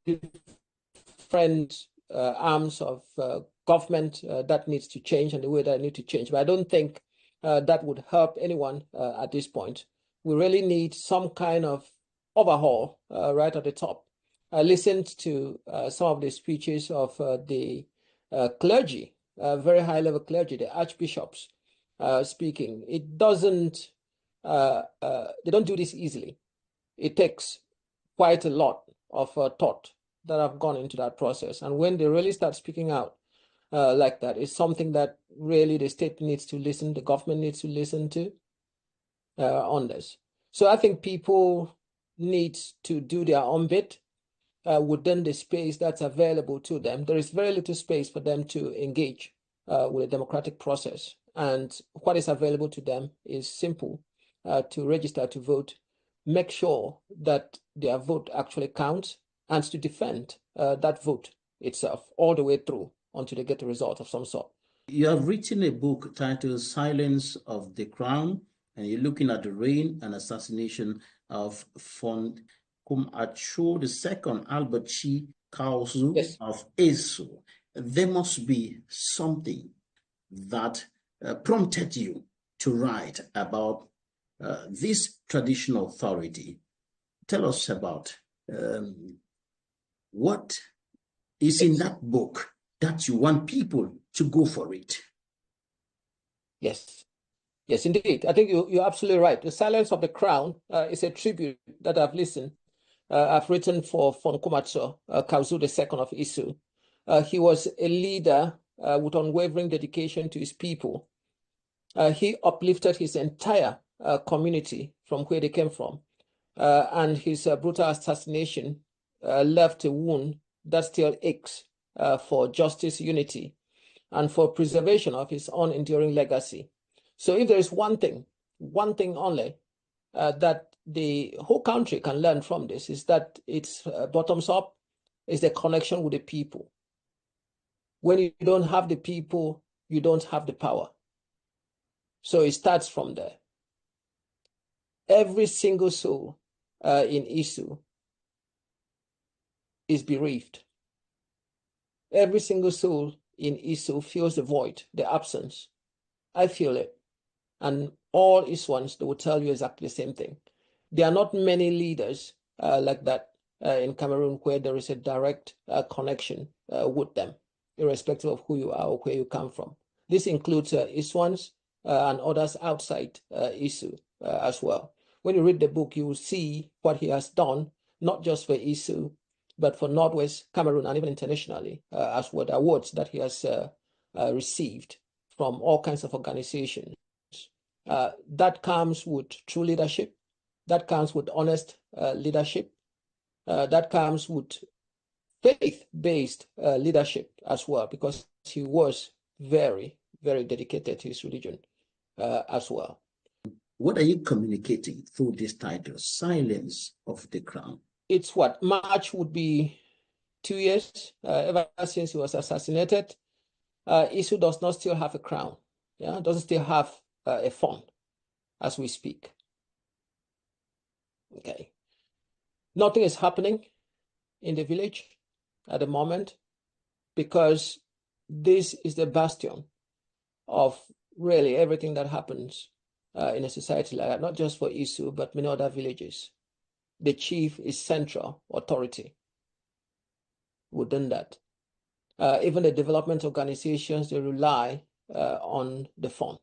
different arms of government that needs to change and the way that I need to change. But I don't think that would help anyone at this point. We really need some kind of overhaul right at the top. I listened to some of the speeches of the clergy, very high-level clergy, the archbishops speaking. It doesn't, they don't do this easily. It takes quite a lot of thought that have gone into that process. And when they really start speaking out like that, it's something that really the state needs to listen, the government needs to listen to on this. So I think people need to do their own bit within the space that's available to them. There is very little space for them to engage with the democratic process. And what is available to them is simple: to register to vote, make sure that their vote actually counts, and to defend that vote itself all the way through until they get a result of some sort. You have written a book titled Silence of the Crown, and you're looking at the reign and assassination of Fon Kum Acho II, Albert Chi Kausu Yes. of ESU. There must be something that prompted you to write about this traditional authority. Tell us about what is in that book that you want people to go for it. Yes. Yes, indeed. I think you're absolutely right. The Silence of the Crown is a tribute that I've listened. I've written for Fonkumatso Kauzu II of Isu. He was a leader with unwavering dedication to his people. He uplifted his entire community from where they came from. And his brutal assassination left a wound that still aches for justice, unity, and for preservation of his own enduring legacy. So if there is one thing only that the whole country can learn from this, is that it's bottoms up, is the connection with the people. When you don't have the people, you don't have the power. So it starts from there. Every single soul in Isu is bereaved. Every single soul in Isu feels the void, the absence. I feel it. And all Isuans, they will tell you exactly the same thing. There are not many leaders like that in Cameroon where there is a direct connection with them, irrespective of who you are or where you come from. This includes Isuans and others outside Isu as well. When you read the book, you will see what he has done, not just for Isu, but for Northwest Cameroon and even internationally, as well, the awards that he has received from all kinds of organizations. That comes with true leadership, that comes with honest leadership, that comes with faith-based leadership as well, because he was very, very dedicated to his religion as well. What are you communicating through this title, Silence of the Crown? It's what? March would be 2 years, ever since he was assassinated. Isu does not still have a crown, yeah, doesn't still have a fund as we speak. Okay. Nothing is happening in the village at the moment because this is the bastion of really everything that happens in a society like that, not just for Isu, but many other villages. The chief is central authority within that. Even the development organizations, they rely on the fund.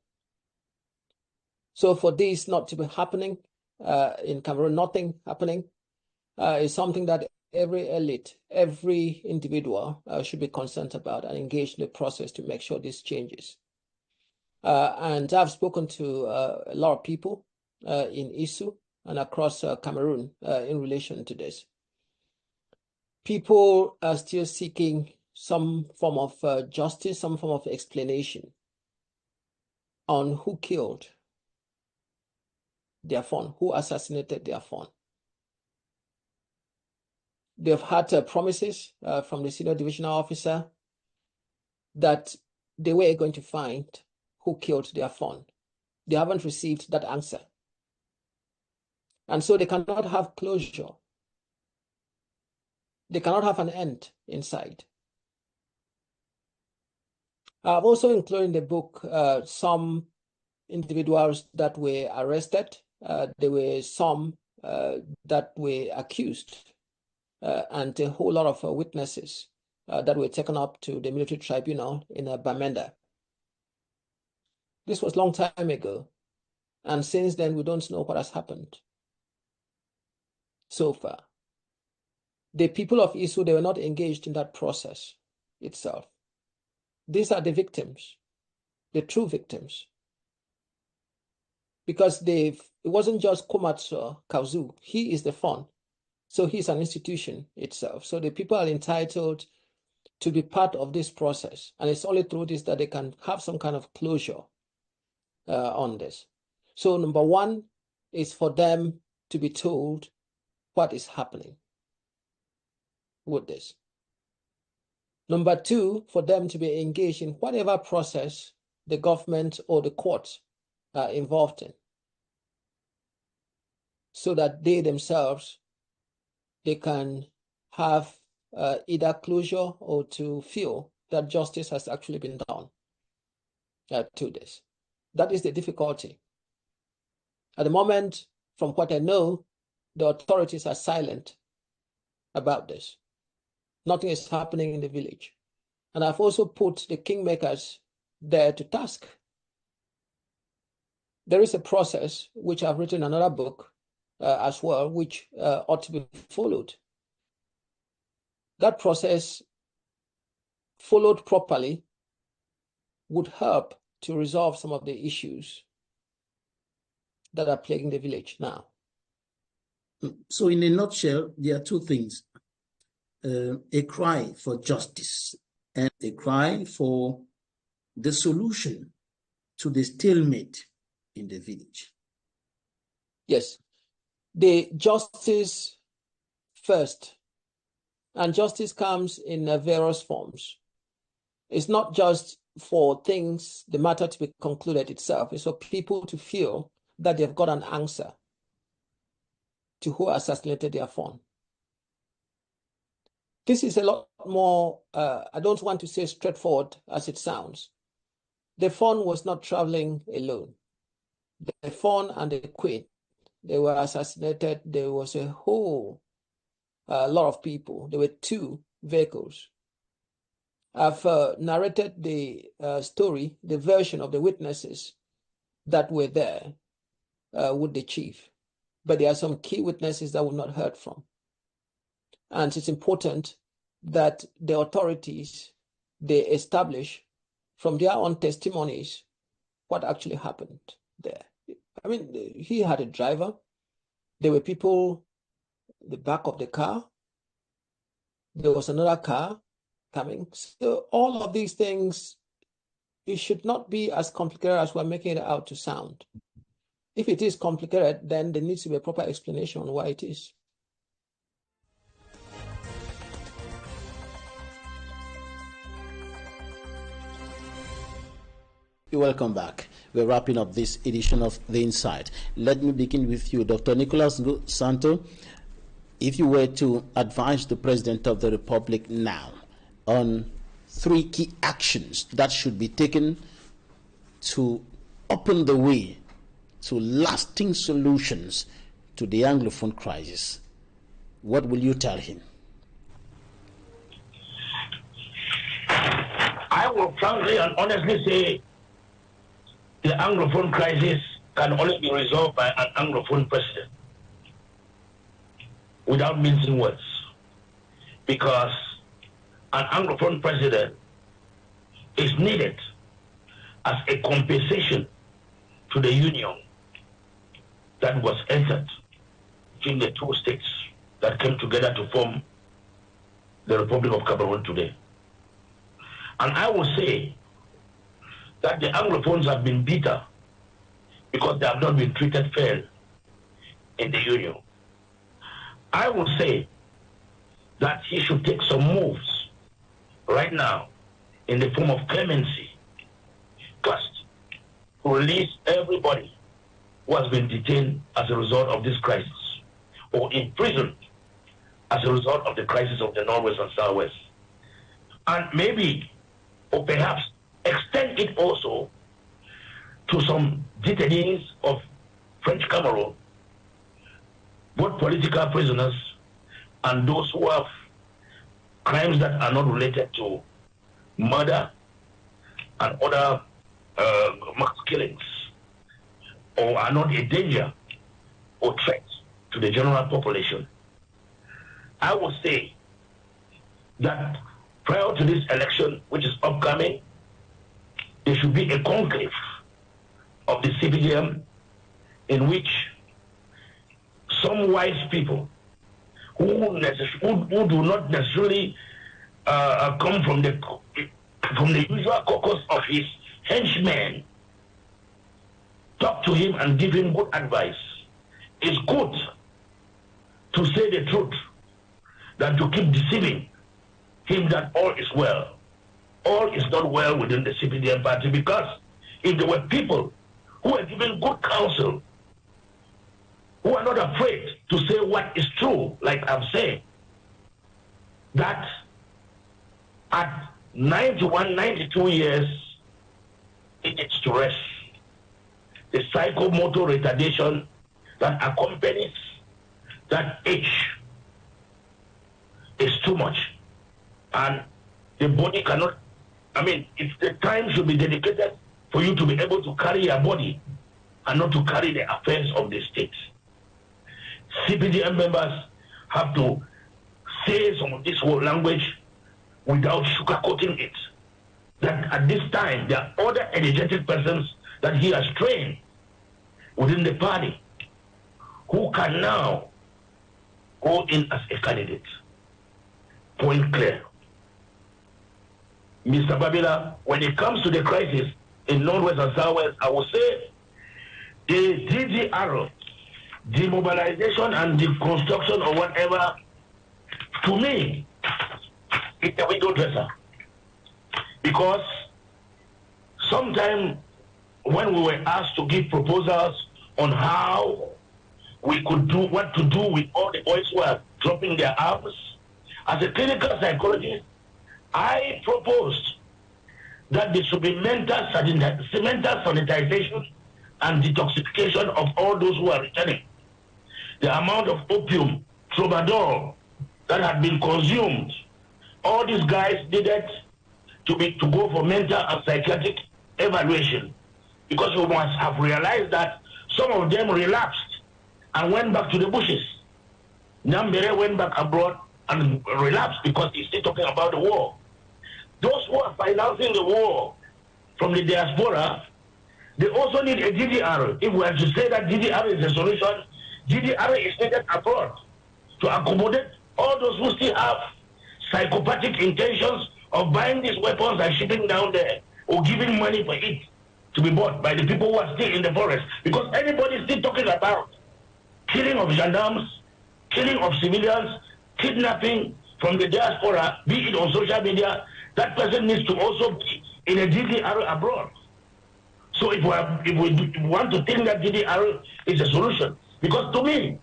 So for this not to be happening in Cameroon, nothing happening, is something that every elite, every individual should be concerned about and engage in the process to make sure this changes. And I've spoken to a lot of people in Isu and across Cameroon in relation to this. People are still seeking some form of justice, some form of explanation on who killed their fund, who assassinated their fund. They've had promises from the senior divisional officer that they were going to find who killed their fund. They haven't received that answer. And so they cannot have closure. They cannot have an end in sight. I've also included in the book some individuals that were arrested. There were some that were accused and a whole lot of witnesses that were taken up to the military tribunal in Bamenda. This was a long time ago. And since then, we don't know what has happened so far. The people of Isu, they were not engaged in that process itself. These are the victims, the true victims. Because it wasn't just Komatsu Kauzu, he is the fund. So he's an institution itself. So the people are entitled to be part of this process. And it's only through this that they can have some kind of closure on this. So number one is for them to be told what is happening with this. Number two, for them to be engaged in whatever process the government or the courts are involved in, so that they themselves they can have either closure or to feel that justice has actually been done to this. That is the difficulty. At the moment, from what I know, the authorities are silent about this. Nothing is happening in the village. And I've also put the kingmakers there to task. There is a process, which I've written another book as well, which ought to be followed. That process, followed properly, would help to resolve some of the issues that are plaguing the village now. So in a nutshell, there are two things. A cry for justice and a cry for the solution to the stalemate in the village. Yes, the justice first, and justice comes in various forms. It's not just for things, the matter to be concluded itself. It's for people to feel that they've got an answer to who assassinated their phone. This is a lot more, I don't want to say straightforward as it sounds. The phone was not traveling alone. The phone and the queen, they were assassinated. There was a whole lot of people. There were two vehicles. I've narrated the story, the version of the witnesses that were there with the chief. But there are some key witnesses that we've not heard from. And it's important that the authorities, they establish from their own testimonies what actually happened there. I mean, he had a driver. There were people in the back of the car. There was another car coming. So all of these things, it should not be as complicated as we're making it out to sound. If it is complicated, then there needs to be a proper explanation on why it is. Welcome back. We're wrapping up this edition of The Insight. Let me begin with you, Dr. Nicolas SANTO. If you were to advise the President of the Republic now on 3 key actions that should be taken to open the way to lasting solutions to the Anglophone crisis, what will you tell him? I will frankly and honestly say the Anglophone crisis can only be resolved by an Anglophone president, without mincing words, because an Anglophone president is needed as a compensation to the union that was entered between the 2 states that came together to form the Republic of Cameroon today. And I will say that the Anglophones have been bitter because they have not been treated fairly in the union. I will say that he should take some moves right now in the form of clemency. First, to release everybody who has been detained as a result of this crisis or imprisoned as a result of the crisis of the Northwest and Southwest. And maybe, or perhaps, extend it also to some detainees of French Cameroon, both political prisoners and those who have crimes that are not related to murder and other mass killings, or are not a danger or threat to the general population. I would say that prior to this election, which is upcoming, there should be a conclave of the CPDM in which some wise people who do not necessarily come from the usual caucus of his henchmen talk to him and give him good advice. It's good to say the truth than to keep deceiving him that all is well. All is not well within the CPDM party, because if there were people who were given good counsel, who are not afraid to say what is true, like I've said, that at 91, 92 years, it needs to rest. The psychomotor retardation that accompanies that age is too much. And the body cannot, I mean, if the time should be dedicated for you to be able to carry your body and not to carry the affairs of the state. CPDM members have to say some of this whole language without sugarcoating it. That at this time, there are other energetic persons that he has trained within the party who can now go in as a candidate. Point clear. Mr. Babila, when it comes to the crisis in Northwest and Southwest, I will say the DDR, demobilization and deconstruction or whatever, to me, it's a window dresser. Because sometime when we were asked to give proposals on how we could do what to do with all the boys who are dropping their arms, as a clinical psychologist, I proposed that there should be mental sanitization and detoxification of all those who are returning. The amount of opium, tramadol that had been consumed, all these guys needed to go for mental and psychiatric evaluation, because we must have realized that some of them relapsed and went back to the bushes. Nyambere went back abroad and relapsed because he's still talking about the war. Those who are financing the war from the diaspora, they also need a DDR. If we are to say that DDR is the solution, DDR is needed abroad to accommodate all those who still have psychopathic intentions of buying these weapons and shipping down there, or giving money for it to be bought by the people who are still in the forest. Because anybody is still talking about killing of gendarmes, killing of civilians, kidnapping from the diaspora, be it on social media, that person needs to also be in a DDR abroad. So if we want to think that DDR is a solution, because to me,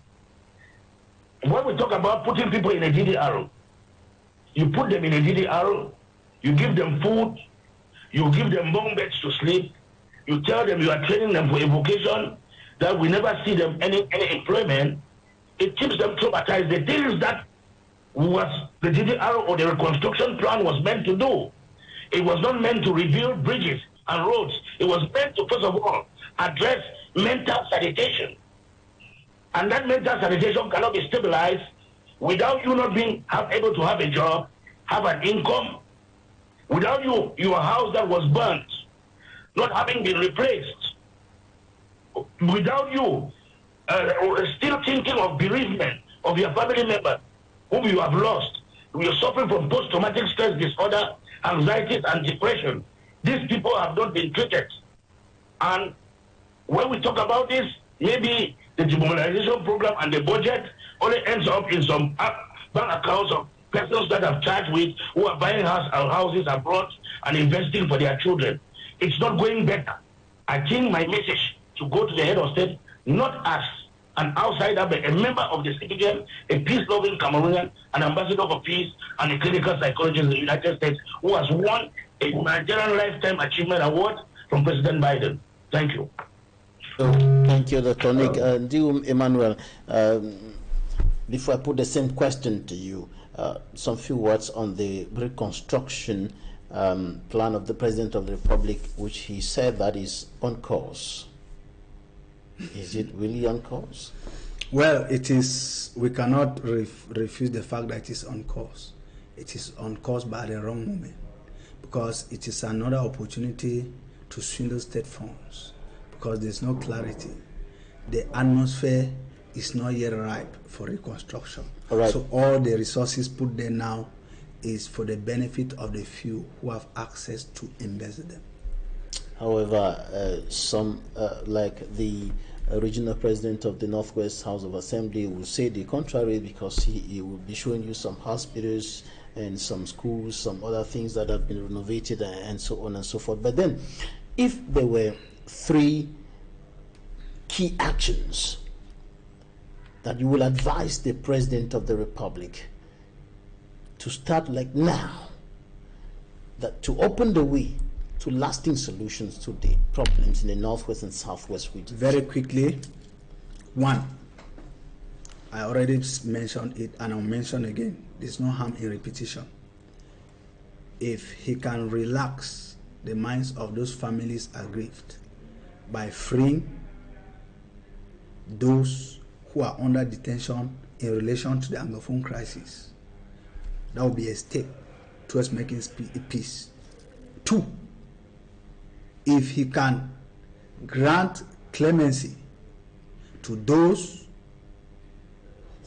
when we talk about putting people in a DDR, you put them in a DDR, you give them food, you give them bunk beds to sleep, you tell them you are training them for a vocation that we never see them any employment. It keeps them traumatized. The things that was the DDR or the reconstruction plan was meant to do. It was not meant to rebuild bridges and roads. It was meant to, first of all, address mental sanitation. And that mental sanitation cannot be stabilized without you not being able to have a job, have an income, without your house that was burnt not having been replaced, without you still thinking of bereavement of your family member whom you have lost. You're suffering from post-traumatic stress disorder, anxieties, and depression. These people have not been treated. And when we talk about this, maybe the demobilization program and the budget only ends up in some bank accounts of persons that have charged with, who are buying houses abroad and investing for their children. It's not going better. I think my message to go to the head of state, not as an outsider, but a member of the CPDM, a peace-loving Cameroonian, an ambassador for peace, and a clinical psychologist in the United States who has won a Nigerian Lifetime Achievement Award from President Biden. Thank you. Thank you, Dr. Nick. NDIWUM Emmanue, before I put the same question to you, some few words on the reconstruction plan of the President of the Republic, which he said that is on course. Is it really on course? Well, it is. We cannot refuse the fact that it is on course. It is on course by the wrong moment, because it is another opportunity to swindle state funds, because there's no clarity. The atmosphere is not yet ripe for reconstruction. All right. So all the resources put there now is for the benefit of the few who have access to invest them. However, some like the regional president of the Northwest House of Assembly will say the contrary, because he will be showing you some hospitals and some schools, some other things that have been renovated and so on and so forth. But then, if there were three key actions that you will advise the President of the Republic to start like now, that to open the way to lasting solutions to the problems in the Northwest and Southwest regions? Very quickly, one, I already mentioned it and I'll mention again, there's no harm in repetition. If he can relax the minds of those families aggrieved by freeing those who are under detention in relation to the Anglophone crisis, that will be a step towards making peace. Two, if he can grant clemency to those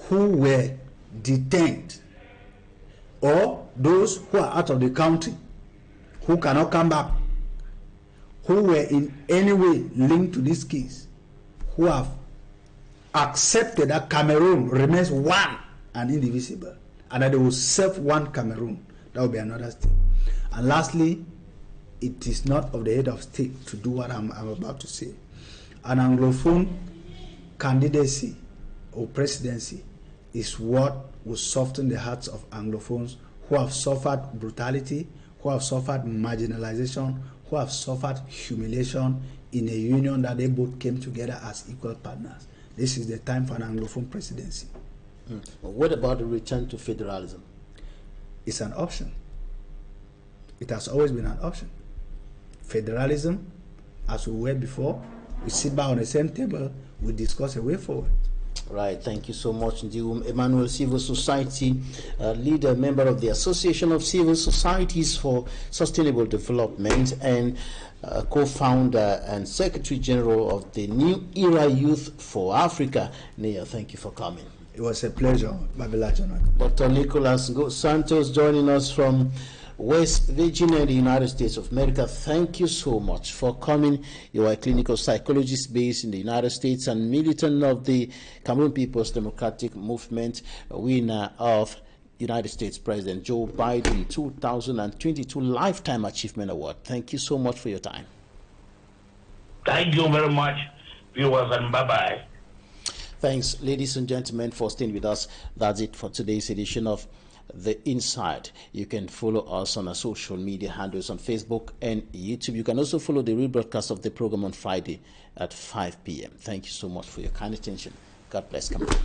who were detained or those who are out of the country, who cannot come back, who were in any way linked to this case, who have accepted that Cameroon remains one and indivisible, and that they will serve one Cameroon, that will be another step. And lastly, it is not of the head of state to do what I'm about to say. An Anglophone candidacy or presidency is what will soften the hearts of Anglophones who have suffered brutality, who have suffered marginalization, who have suffered humiliation in a union that they both came together as equal partners. This is the time for an Anglophone presidency. What about the return to federalism? It's an option. It has always been an option. Federalism, as we were before, we sit back on the same table, we discuss a way forward. Right, thank you so much, NDIWUM Emmanue, civil society leader, member of the Association of Civil Societies for Sustainable Development, and co-founder and secretary general of the New Era Youth for Africa. NEYA, thank you for coming. It was a pleasure, Babila Jonathan. Dr. Nicolas Santos joining us from West Virginia, the United States of America. Thank you so much for coming. You are a clinical psychologist based in the United States and militant of the Cameroon People's Democratic Movement, winner of United States President Joe Biden 2022 Lifetime Achievement Award. Thank you so much for your time. Thank you very much, viewers, and bye-bye. Thanks, ladies and gentlemen, for staying with us. That's it for today's edition of The Inside. You can follow us on our social media handles on Facebook and YouTube. You can also follow the rebroadcast of the program on Friday at 5 p.m. Thank you so much for your kind attention. God bless Cameroon.